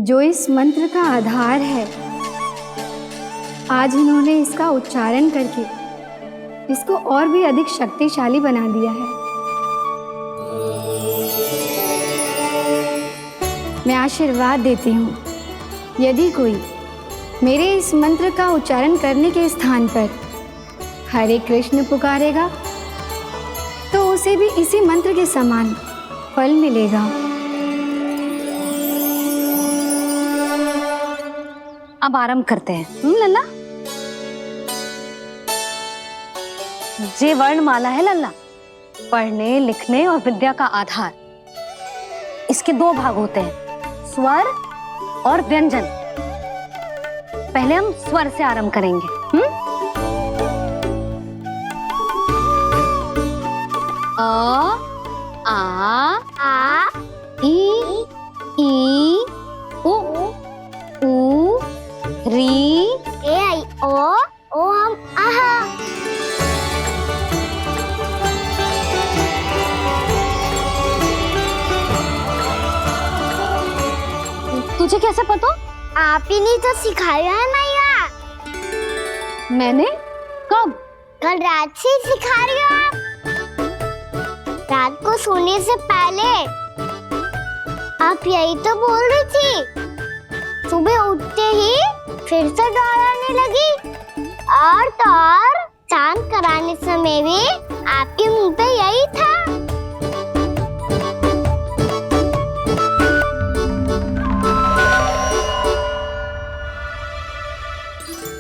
जो इस मंत्र का आधार है, आज इन्होंने इसका उच्चारण करके इसको और भी अधिक शक्तिशाली बना दिया है। मैं आशीर्वाद देती हूँ, यदि कोई मेरे इस मंत्र का उच्चारण करने के स्थान पर हरे कृष्ण पुकारेगा तो उसे भी इसी मंत्र के समान फल मिलेगा। अब आरंभ करते हैं। लल्ला, जे वर्णमाला है लल्ला, पढ़ने लिखने और विद्या का आधार। इसके दो भाग होते हैं, स्वर और व्यंजन। पहले हम स्वर से आरंभ करेंगे। अ, आ, ई, उ, री, ए आई ओ हम आहा। तुझे कैसे पता? आप ही नहीं तो सिखाया है मैया। मैंने? कब? कल रात से सिखा रही हो आप। रात को सोने से पहले आप यही तो बोल रही थी। सुबह उठते ही फिर से डराने लगी, और तो और चांद कराने समय भी आपके मुंह पे यही था।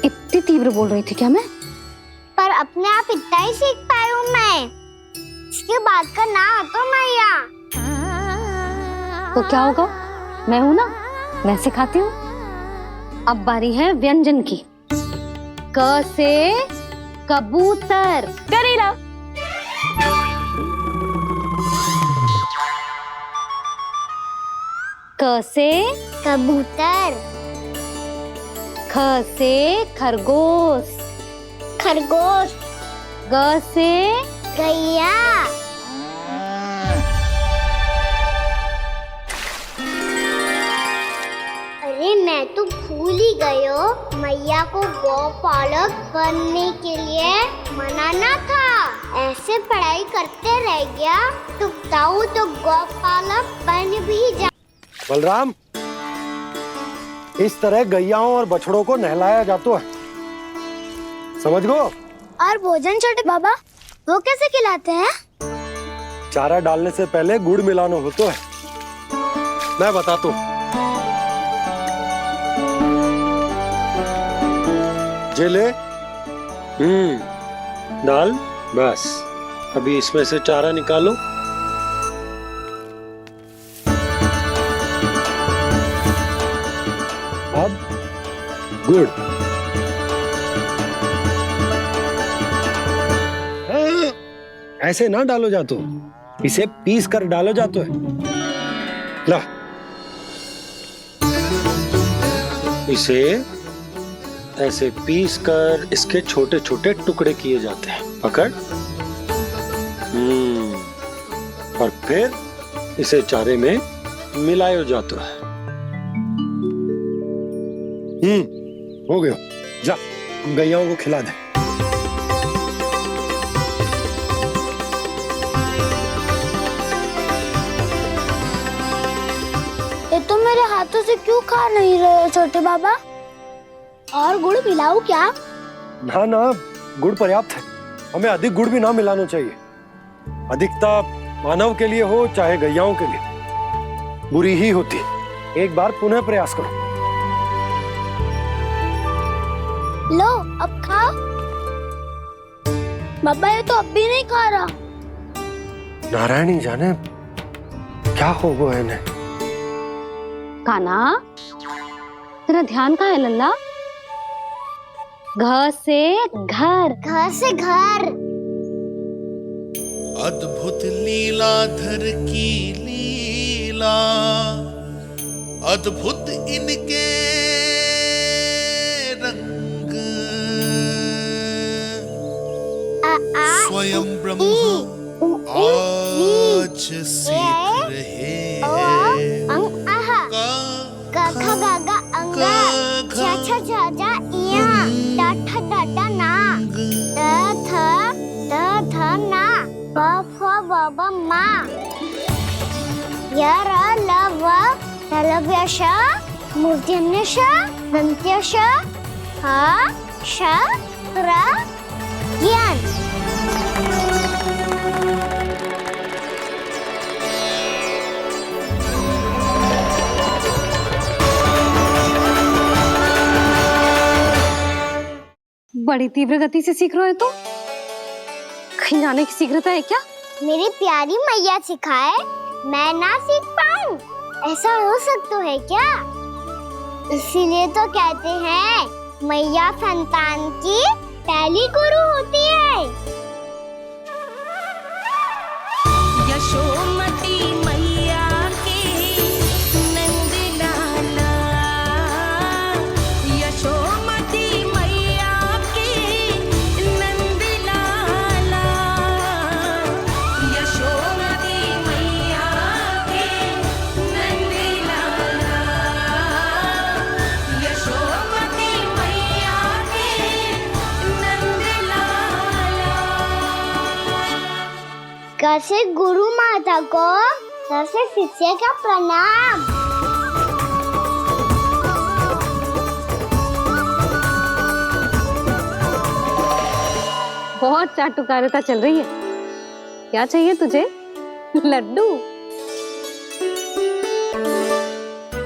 इतनी तीव्र बोल रही थी क्या मैं? पर अपने आप इतना ही सीख पाई हूँ मैं। इसके बाद का ना तो मैया। तो क्या होगा? मैं हूं ना, मैं सिखाती हूँ। अब बारी है व्यंजन की। क से कबूतर। करेला। क से कबूतर। ख से खरगोश। खरगोश। ग से गैया। अरे मैं तो भूल ही गई हूँ, मैया को गौपालक बनने के लिए मनाना था। ऐसे पढ़ाई करते रह गया तो ताऊ तो गौपालक बन भी जा। बलराम, इस तरह गैयाओं और बछड़ों को नहलाया जाता है, समझ गो? और भोजन छोटे बाबा वो कैसे खिलाते हैं? चारा डालने से पहले गुड़ मिलाना होता है, मैं बताता हूँ। जे ले, डाल, बस। अभी इसमें से चारा निकालो। अब गुड़। ऐसे ना डालो जातो, इसे पीस कर डालो जातो है। ला, इसे ऐसे पीस कर इसके छोटे छोटे टुकड़े किए जाते हैं। पकड़। और फिर इसे चारे में मिलाया जाता है। हो गया, जा गैयाओं को खिला दे। ये तो मेरे हाथों से क्यों खा नहीं रहे हो छोटे बाबा? और गुड़ मिलाऊं क्या? ना ना, गुड़ पर्याप्त है। हमें अधिक गुड़ भी ना मिलाना चाहिए। अधिकता मानव के लिए हो चाहे गैयाओं के लिए बुरी ही होती। एक बार पुनः प्रयास करो। लो अब खाओ। बाबा ये तो अब भी नहीं खा रहा। नारायणी जाने क्या हो गया इन्हें। कान्हा, तेरा ध्यान कहाँ है लल्ला? घ से घर। घर से घर। अद्भुत लीलाधर की लीला, अद्भुत इनके रंग, स्वयं ब्रह्म आज सीख रहे हैं। ग ख ग घ अंग, छ छ झ झ इया, ट ठ ड ड ना, द ध ना, प फ ब ब मा, य र ल व ललव्य श, मूर्धन्य श, दन्त्य श, ह श र ज्ञान। बड़ी तीव्र गति से सीख रहे हो तो कहीं जाने की शीघ्रता है क्या? मेरी प्यारी मैया सिखाए, मैं ना सीख पाऊं, ऐसा हो सकता है क्या? इसीलिए तो कहते हैं मैया संतान की पहली गुरु होती है। यशोमती मैया के नंद लाला, यशोमती मैया के नंद लाला, यशोमती मैया के नंद लाला, यशोमती मैया के नंद लाला। कैसे गुरु माता को कैसे शिष्य का प्रणाम। बहुत चाटुकारिता चल रही है। क्या चाहिए तुझे? लड्डू?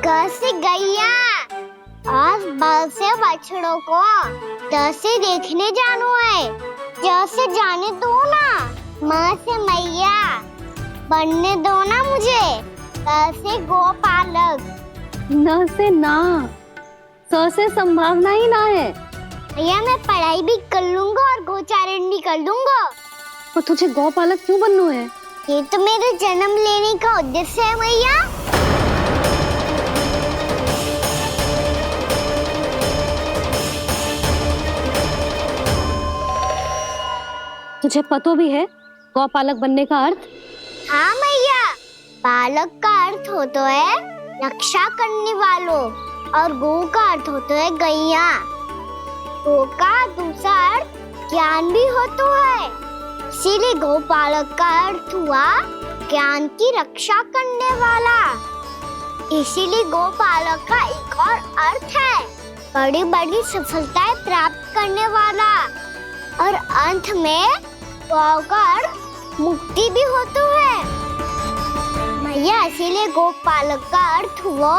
कैसे गैया आज बल से बछड़ों को कैसे देखने जानो है, कैसे जाने दो ना, माँ से मैया बनने दो ना मुझे। कैसे गोपालक न से ना, स से संभावना ही ना है। भैया मैं पढ़ाई भी कर लूंगा और गोचारण भी कर दूंगा। तो तुझे गौपालक क्यों बनना है? ये तो मेरे जन्म लेने का उद्देश्य है मैया। तुझे पता भी है गौपालक बनने का अर्थ? हाँ मैया, पालक का अर्थ होता है रक्षा करने वालों और गो का अर्थ होता है गैया। गो का दूसरा अर्थ ज्ञान भी होता है, इसीलिए गोपालक का अर्थ हुआ ज्ञान की रक्षा करने वाला। इसीलिए गोपालक का एक और अर्थ है बड़ी बड़ी सफलताएं प्राप्त करने वाला, और अंत में गौ का अर्थ मुक्ति भी होता है मैया। इसीलिए गोपालक का अर्थ हुआ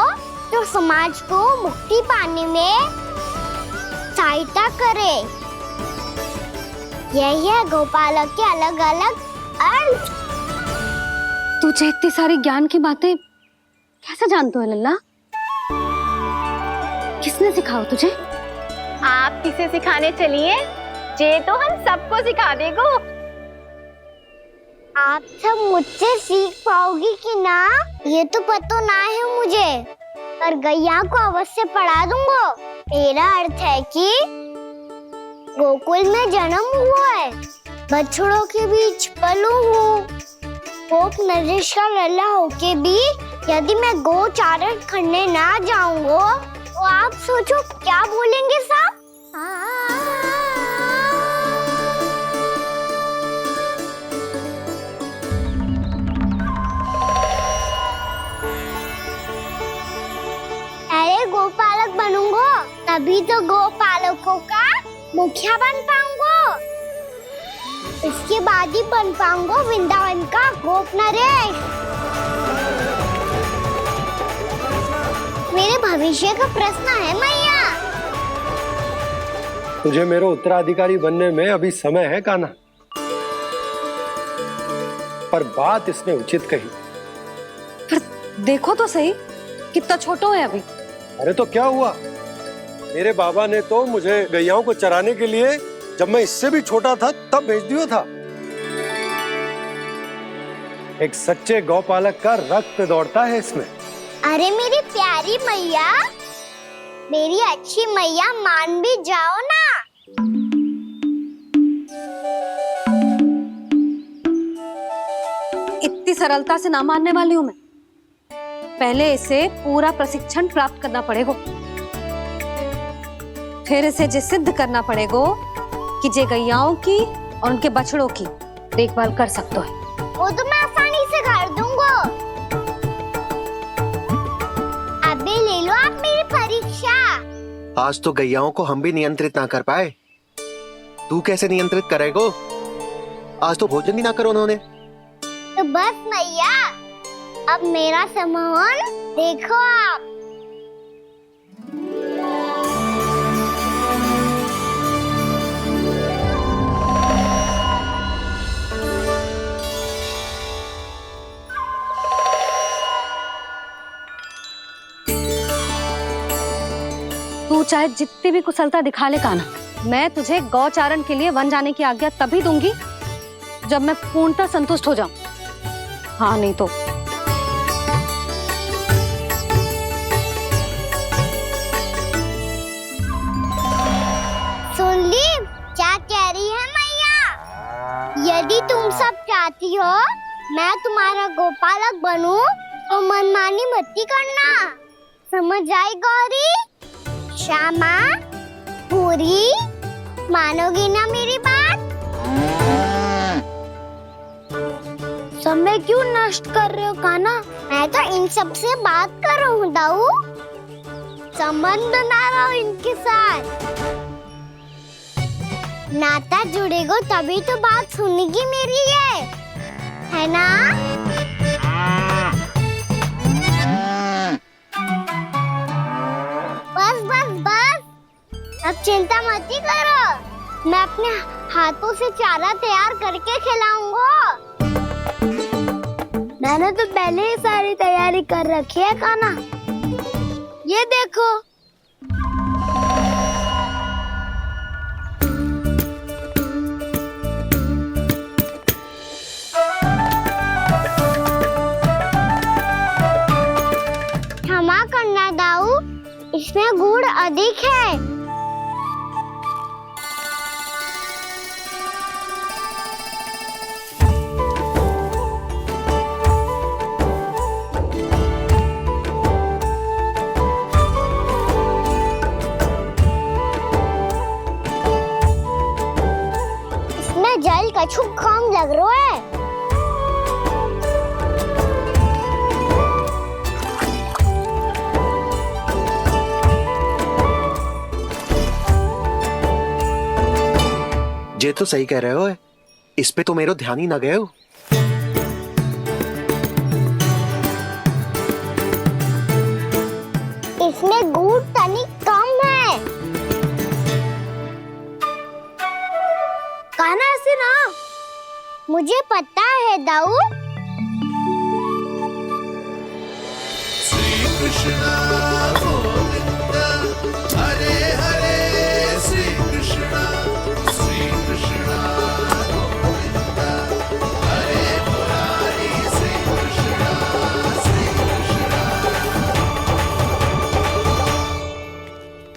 जो समाज को मुक्ति पाने में सहायता करे। यही है गोपालक के अलग अलग अर्थ। तुझे इतनी सारी ज्ञान की बातें कैसे जानते हो लल्ला? किसने सिखाओ तुझे? आप किसे सिखाने चलिए, जे तो हम सबको सिखा देगो। आप सब मुझसे सीख पाओगी कि ना ये तो पता ना है मुझे, पर गैया को अवश्य पढ़ा दूंगा। मेरा अर्थ है कि गोकुल में जन्म हुआ है, बछड़ों के बीच पलू हूँ, गोप नरेश का लल्ला होके भी यदि मैं गोचारण करने ना जाऊंगा तो आप सोचो क्या बोलेंगे सब? अरे गोपालक बनूंगा तभी तो गोपालकों का मुखिया बन पाऊंगा। इसके बाद ही बन पाऊंगा वृंदावन का गोप नरेश। मेरे भविष्य का प्रश्न है मैया। तुझे मेरा उत्तराधिकारी बनने में अभी समय है कान्हा, पर बात इसने उचित कही। पर देखो तो सही कितना छोटो है अभी। अरे तो क्या हुआ, मेरे बाबा ने तो मुझे गैयाओं को चराने के लिए जब मैं इससे भी छोटा था तब भेज दिया था। एक सच्चे गौपालक का रक्त दौड़ता है इसमें। अरे मेरी प्यारी मैया, मेरी अच्छी मैया, मान भी जाओ ना। इतनी सरलता से ना मानने वाली हूँ मैं। पहले इसे पूरा प्रशिक्षण प्राप्त करना पड़ेगा, फिर इसे जे सिद्ध करना पड़ेगा कि जे गैयाओं की और उनके बछड़ों की देखभाल कर सकते है। वो तो मैं आसानी से कर दूंगा। अबे ले लो आप मेरी परीक्षा। आज तो गैयाओं को हम भी नियंत्रित ना कर पाए, तू कैसे नियंत्रित करेगो? आज तो भोजन ही ना करो उन्होंने। तो बस मैया, अब मेरा सम्मान देखो आप। तू चाहे जितनी भी कुशलता दिखा ले कान्हा, मैं तुझे गौचारण के लिए वन जाने की आज्ञा तभी दूंगी जब मैं पूर्णतः संतुष्ट हो जाऊं। हाँ नहीं तो सुन ली क्या कह रही है मैया? यदि तुम सब चाहती हो मैं तुम्हारा गोपालक बनूं तो मनमानी मत करना, समझ आई गौरी? श्यामा, पूरी, मानोगी ना मेरी बात? समय क्यों नष्ट कर रहे हो कान्हा? मैं तो इन सब से बात कर रहा हूँ दाऊ, संबंध बना रहा हूँ इनके साथ। नाता जुड़ेगा तभी तो बात सुनेगी मेरी है ना? बस बस बस, अब चिंता मत ही करो, मैं अपने हाथों से चारा तैयार करके खिलाऊंगा। मैंने तो पहले ही सारी तैयारी कर रखी है कान्हा, ये देखो। क्षमा करना दाऊ, इसमें गुड़ अधिक है। इसमें जल कछु कम लग रहा है। ये तो सही कह रहे हो, इस पे तो मेरे ध्यान ही ना गए हो। इसमें गुड़ तनिक कम है। कान्हा ऐसे ना, मुझे पता है दाऊ। श्री कृष्ण गोविंद हरे हरे, श्री कृष्ण गोविंद हरे मुरारी, श्री कृष्ण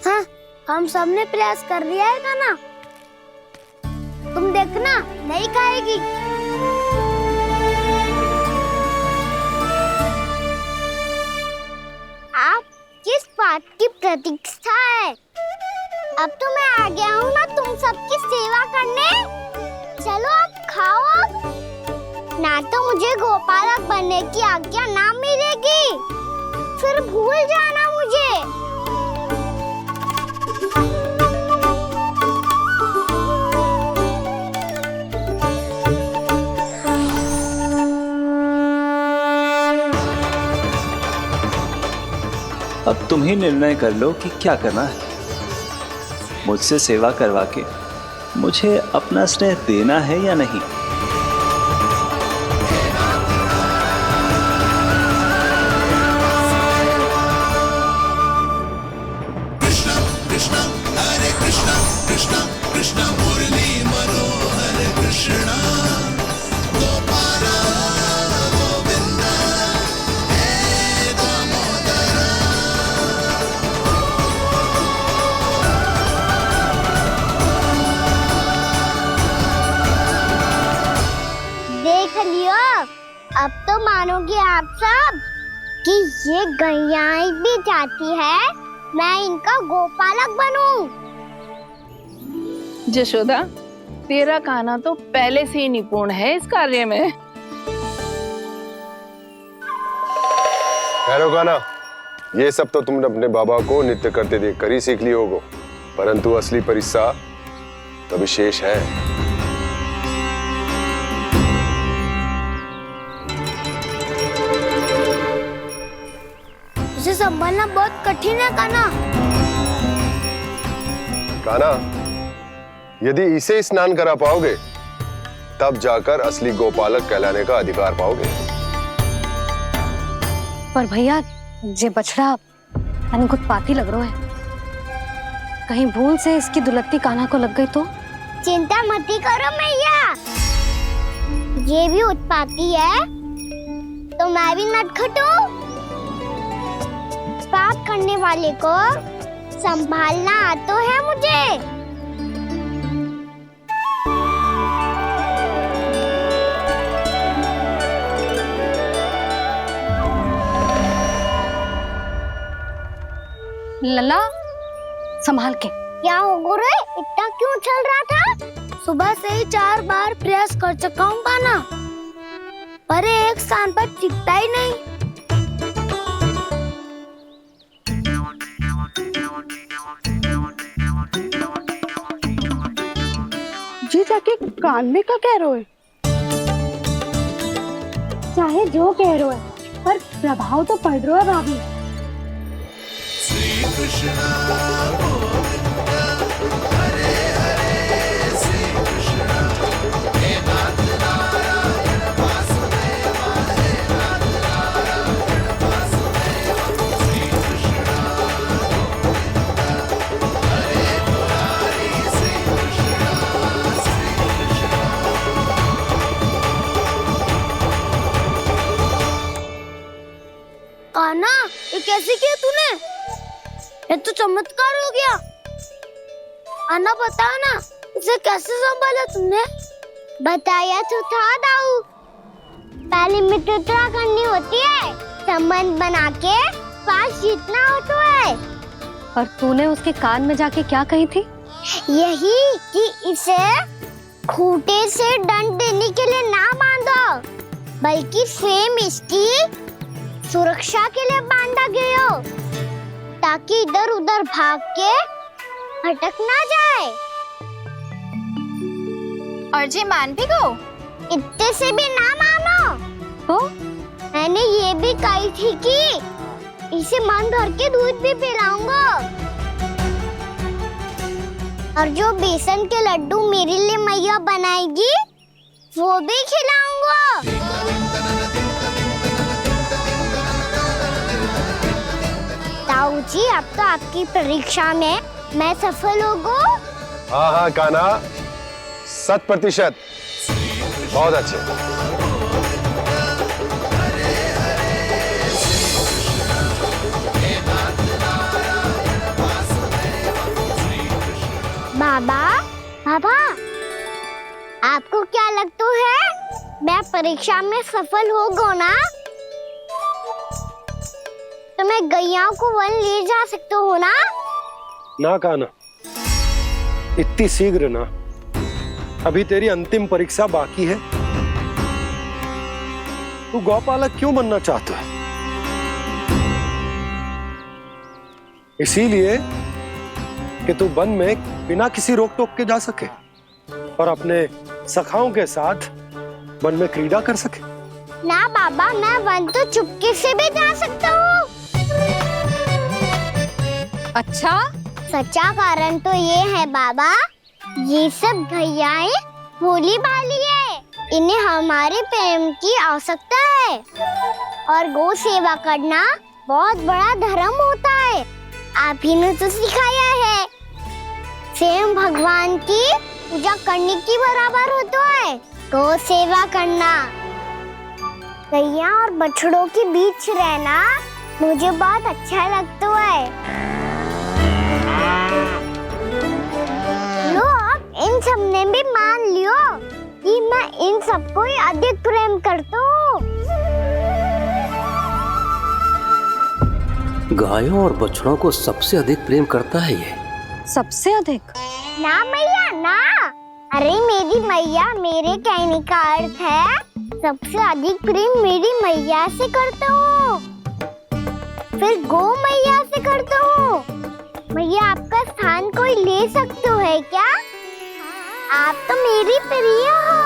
हाँ, हम सबने प्रयास कर लिया है कान्हा, तुम देखना नहीं खाएगी। आप किस बात की प्रतीक्षा है? अब तो मैं आ गया हूँ ना तुम सबकी सेवा करने, चलो आप खाओ अब। ना तो मुझे गोपालक बनने की आज्ञा ना मिलेगी, फिर भूल जाना मुझे। अब तुम ही निर्णय कर लो कि क्या करना है। मुझसे सेवा करवा के मुझे अपना स्नेह देना है या नहीं। कृष्ण कृष्ण हरे कृष्ण कृष्ण कृष्ण मुरली मनोहर कृष्ण गोपाल गोविंद हे दामोदर। देख लियो, अब तो मानोगे आप सब कि ये गैयाएं भी चाहती है मैं इनका गोपालक बनूं। जशोदा, तेरा कान्हा तो पहले से ही निपुण है इस कार्य में। खैर कान्हा, ये सब तो तुमने अपने बाबा को नृत्य करते देख कर ही सीख ली होगो, परंतु असली परिस्सा तो विशेष है। इसे संभालना बहुत कठिन है कान्हा। कान्हा, यदि इसे स्नान करा पाओगे तब जाकर असली गोपालक कहलाने का अधिकार पाओगे। पर भैया, ये बछड़ा कुछ पाती लग रहा है। कहीं भूल से इसकी दुलत्ती कान्हा को लग गई तो? चिंता मत करो मैया, ये भी उत्पाती है तो मैं भी नटखट हूँ। पाप करने वाले को संभालना आता है मुझे। लला संभाल के। क्या हो गुरु, इतना क्यों चल रहा था? सुबह से ही 4 बार प्रयास कर चुका हूँ कान्हा, पर एक स्थान पर टिकता ही नहीं। जी जाके कान में क्या कह रहे हो? चाहे जो कह रहे हो पर प्रभाव तो पड़ रहा है भाभी। श्री कृष्णा गोविंद हरे हरे, श्री कृष्णा हे नाथ नारायण वासुदेवा, हे नाथ नारायण वासुदेवा, श्री कृष्णा गोविंद हरे मुरारी, श्री कृष्णा श्री कृष्णा। कान्हा, ये कैसे किया तूने? ये तो चमत्कार हो गया। अन्ना बताओ ना, इसे कैसे संभाला तुमने? बताया तो था दाऊ, पहले मित्रता करनी होती है, संबंध बना के पास जीतना होता है। पर तूने उसके कान में जाके क्या कही थी? यही कि इसे खूंटे से दंड देने के लिए ना बांधो, बल्कि स्वयं इसकी सुरक्षा के लिए बांधा गया हो, ताकि इधर उधर भाग के भटक ना जाए। और जी मान भी गो? इतने से भी ना मानो तो? मैंने ये भी कही थी कि इसे मन भर के दूध भी पिलाऊंगा, और जो बेसन के लड्डू मेरे लिए मैया बनाएगी वो भी खिलाऊंगा। ताऊ जी, अब तो आपकी परीक्षा में मैं सफल होगा। हाँ हाँ कान्हा, 100%। बहुत अच्छे। बाबा, बाबा, आपको क्या लगता है मैं परीक्षा में सफल होगा ना? तो मैं गैया को वन ले जा सकता हूँ ना? ना कान्हा, इतनी शीघ्र ना, अभी तेरी अंतिम परीक्षा बाकी है। तू गौपालक क्यों बनना चाहता है? इसीलिए कि तू वन में बिना किसी रोक टोक के जा सके और अपने सखाओं के साथ वन में क्रीड़ा कर सके। ना बाबा, मैं वन तो चुपके से भी जा सकता हूँ। अच्छा? सच्चा कारण तो ये है बाबा, ये सब भैयाएं भोली भाली है, इन्हें हमारे प्रेम की आवश्यकता है, और गौ सेवा करना बहुत बड़ा धर्म होता है। आप ही ने तो सिखाया है, स्वयं भगवान की पूजा करने की बराबर होता है गौ सेवा करना। गैया और बछड़ों के बीच रहना मुझे बहुत अच्छा लगता है। लो, अब इन सब ने भी मान लियो कि मैं इन सबको ही अधिक प्रेम करता हूँ। गायों और बछड़ों को सबसे अधिक प्रेम करता है ये। सबसे अधिक? ना मैया ना, अरे मेरी मैया, मेरे कहने का अर्थ है सबसे अधिक प्रेम मेरी मैया से करता हूँ, फिर गौ मैया से करता हूँ। मैया, आपका स्थान कोई ले सकते है क्या? आप तो मेरी प्रिय हो।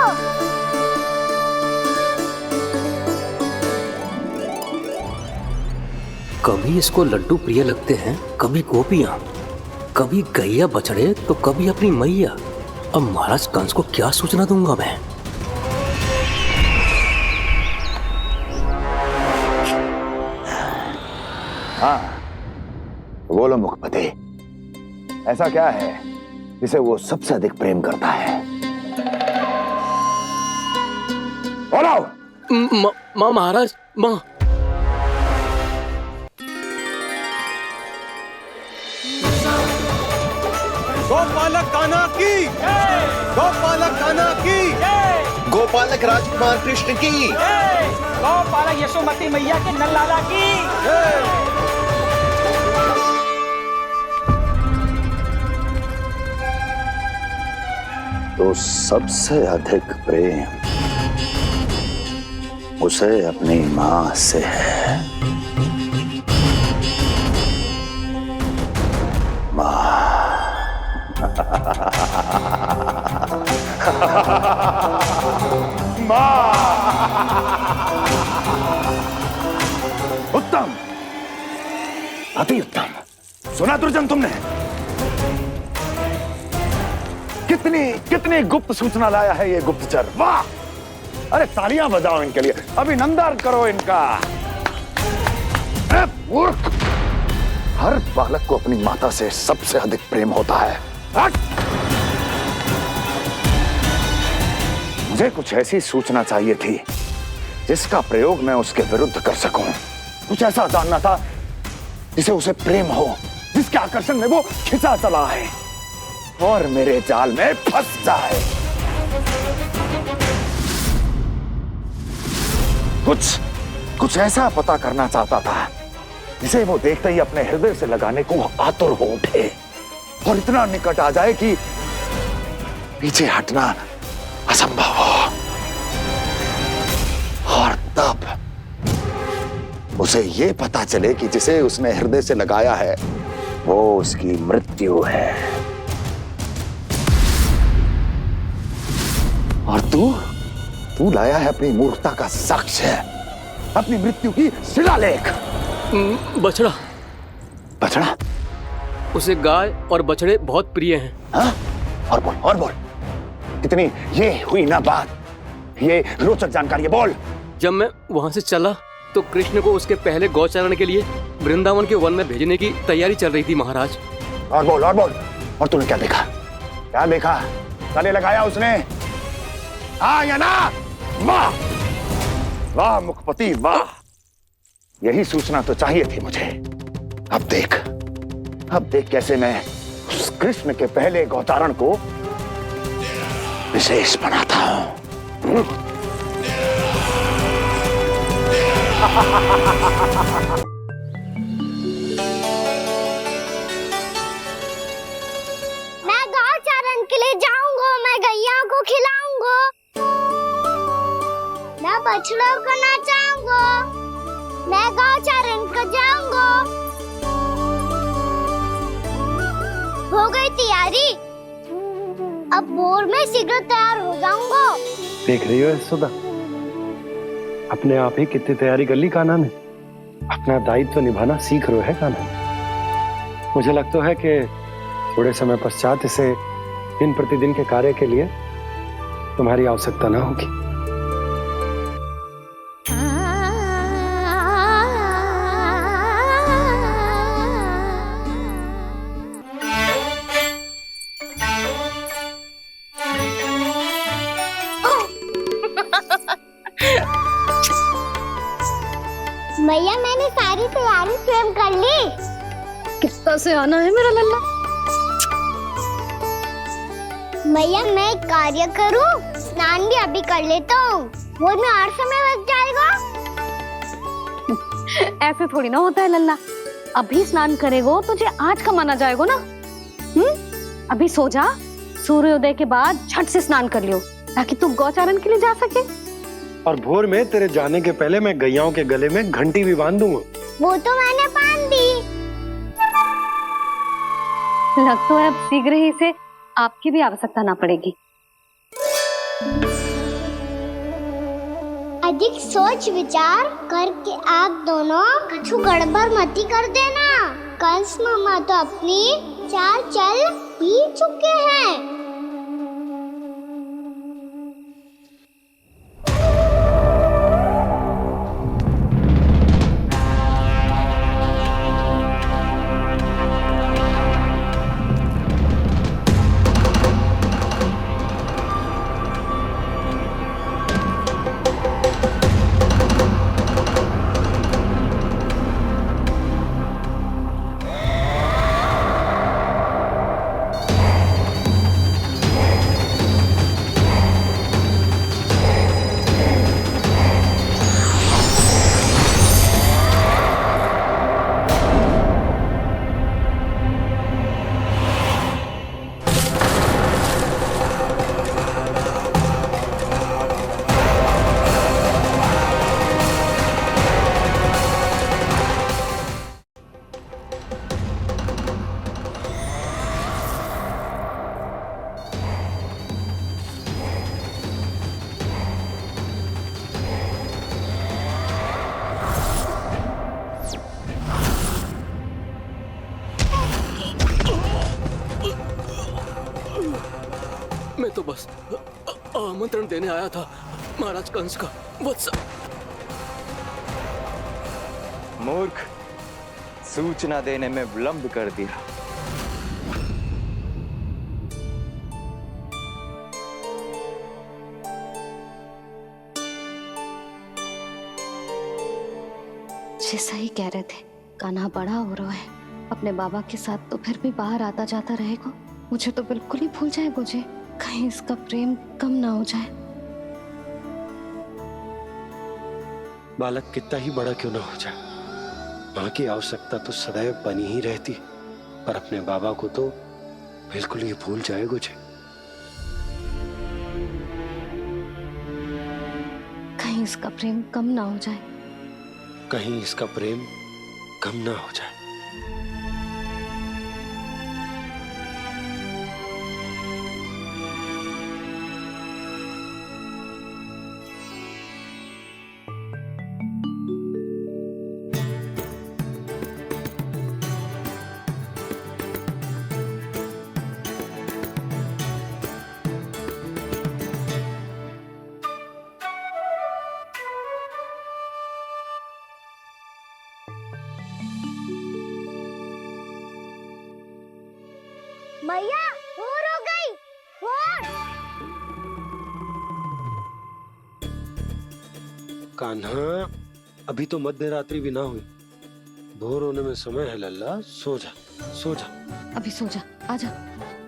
कभी इसको लड्डू प्रिय लगते हैं, कभी गोपियां, कभी गैया बछड़े, तो कभी अपनी मैया। अब महाराज कंस को क्या सूचना दूंगा मैं? हाँ, बोलो मुखपति, ऐसा क्या है जिसे वो सबसे अधिक प्रेम करता है? बोलो। माँ महाराज, माँ। गोपालक कान्हा की, गोपालक कान्हा की, गोपालक राजकुमार कृष्ण की, गोपालक यशोमती मैया के नल्लाला की। तो सबसे अधिक प्रेम उसे अपनी मां से है। उत्तम, अति उत्तम। सुना दुर्जन तुमने? कितनी कितनी गुप्त सूचना लाया है ये गुप्तचर। वाह! अरे तालियां बजाओ इनके लिए, अभिनंदन करो इनका। मूर्ख! हर बालक को अपनी माता से सबसे अधिक प्रेम होता है। हट! मुझे कुछ ऐसी सूचना चाहिए थी जिसका प्रयोग मैं उसके विरुद्ध कर सकूं। कुछ ऐसा जानना था जिसे उसे प्रेम हो, जिसके आकर्षण में वो खिंचा चला है और मेरे जाल में फंस जाए। कुछ ऐसा पता करना चाहता था जिसे वो देखते ही अपने हृदय से लगाने को आतुर हो उठे और इतना निकट आ जाए कि पीछे हटना असंभव हो। और तब उसे ये पता चले कि जिसे उसने हृदय से लगाया है वो उसकी मृत्यु है। और तू लाया है अपनी मूर्खता का साक्ष्य, अपनी मृत्यु की शिलालेख। बछड़ा। बछड़ा? उसे गाय और बछड़े बहुत प्रिय हैं। हाँ? और बोल। कितनी ये हुई ना बात, ये रोचक जानकारी है, बोल। जब मैं वहां से चला तो कृष्ण को उसके पहले गौचारण के लिए वृंदावन के वन में भेजने की तैयारी चल रही थी महाराज। और बोल। और तूने क्या देखा? गले लगाया उसने? हाँ या ना? वाह वाह मुखपति वाह, यही सूचना तो चाहिए थी मुझे। अब देख कैसे मैं उस कृष्ण के पहले गौचारण को विशेष बनाता हूं। मैं गौचारण के लिए जाऊंगा, मैं गैया को खिलाऊंगा, मैं बछड़ों को नचाऊंगा, मैं गौचारण को जाऊंगा। हो गई तैयारी, अब भोर में शीघ्र तैयार हो जाऊंगा। देख रही हो यशोदा, अपने आप ही कितनी तैयारी कर ली कान्हा ने। अपना दायित्व निभाना सीख रहे है कान्हा। मुझे लगता है कि थोड़े समय पश्चात इसे दिन प्रतिदिन के कार्य के लिए तुम्हारी आवश्यकता ना होगी। मैया मैंने सारी तैयारी स्वयं कर ली। कितना से आना है मेरा लल्ला? मैया मैं एक कार्य करूं, स्नान भी अभी कर लेता हूँ, वो में और समय लग जाएगा। ऐसे थोड़ी ना होता है लल्ला, अभी स्नान करेगो तुझे आज का माना जाएगा ना। अभी सो जा, सूर्योदय के बाद झट से स्नान कर लियो ताकि तू गौचारण के लिए जा सके। और भोर में तेरे जाने के पहले मैं गैयाओं के गले में घंटी भी बांध दूंगा। वो तो मैंने बांध दी। लगता है अब शीघ्र ही से आपकी भी आवश्यकता ना पड़ेगी। अधिक सोच विचार करके आप दोनों कछु गड़बड़ मती कर देना। कंस मामा तो अपनी चाल चल ही चुके हैं। मैं तो बस आमंत्रण देने आया था महाराज कंस का। वत्स मूर्ख, सूचना देने में विलंब कर दिया। जैसा ही कह रहे थे, कान्हा बड़ा हो रहा है अपने बाबा के साथ, तो फिर भी बाहर आता जाता रहेगा। मुझे तो बिल्कुल ही भूल जाए मुझे, कहीं इसका प्रेम कम ना हो जाए। बालक कितना ही बड़ा क्यों ना हो जाए, मां की आवश्यकता तो सदैव बनी ही रहती, पर अपने बाबा को तो बिल्कुल ही भूल जाए मुझे। कहीं इसका प्रेम कम ना हो जाए, कहीं इसका प्रेम कम ना हो जाए। मैया भोर हो गई, भोर। कान्हा, अभी तो मध्य रात्रि भी ना हुई, भोर होने में समय है लल्ला। सो जा, सो जा। अभी सो जा, आजा,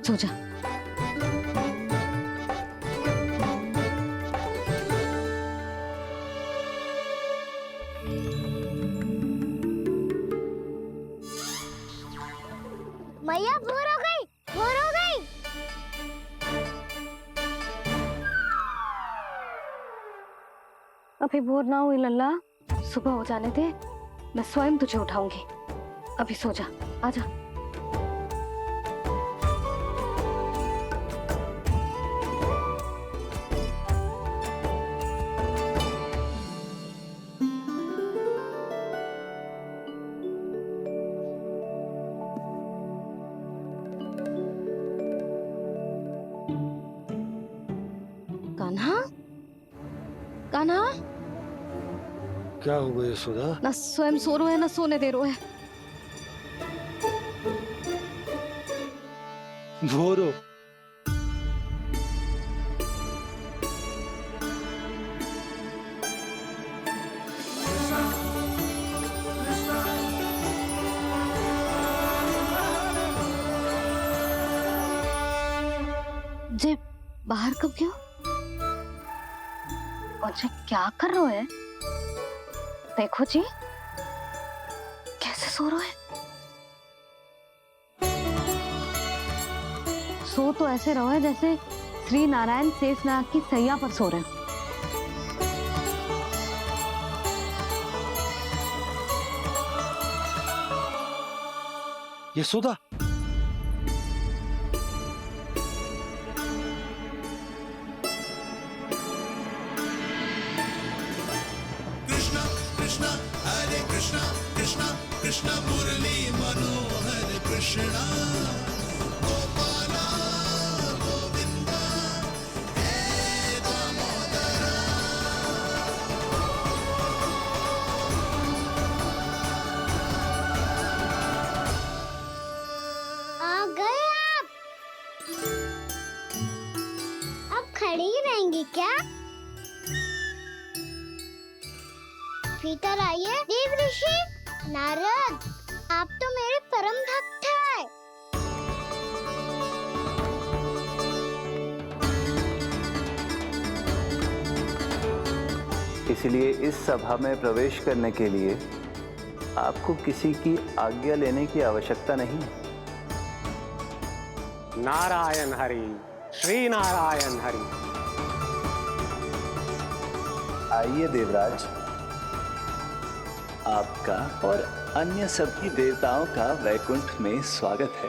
सो जा। मैया भोर हो गई, भोर हो गई। अभी भोर ना हुई लल्ला, सुबह हो जाने दे, मैं स्वयं तुझे उठाऊंगी। अभी सो जा, आजा। कान्हा, कान्हा, क्या हो गया सुधा? ना स्वयं सो रो है ना सोने दे रो है। भोर हो। जे बाहर कब गयो? और जे क्या कर रहे है? देखो जी, कैसे सो रहा है। सो तो ऐसे रहो है जैसे श्री नारायण शेषनाग की सैया पर सो रहे हैं। यशोदा, कृष्णा कृष्णा हरे कृष्णा कृष्णा कृष्णा मुरली मनोहर कृष्णा गोपाला गोविंदा हे दामोदरा। आ गए आप। अब खड़ी ही रहेंगी क्या? भीतर आइए। देव ऋषि नारद, आप तो मेरे परम भक्त हैं। इसलिए इस सभा में प्रवेश करने के लिए आपको किसी की आज्ञा लेने की आवश्यकता नहीं है। नारायण हरि, श्री नारायण हरि। आइए देवराज, आपका और अन्य सभी देवताओं का वैकुंठ में स्वागत है।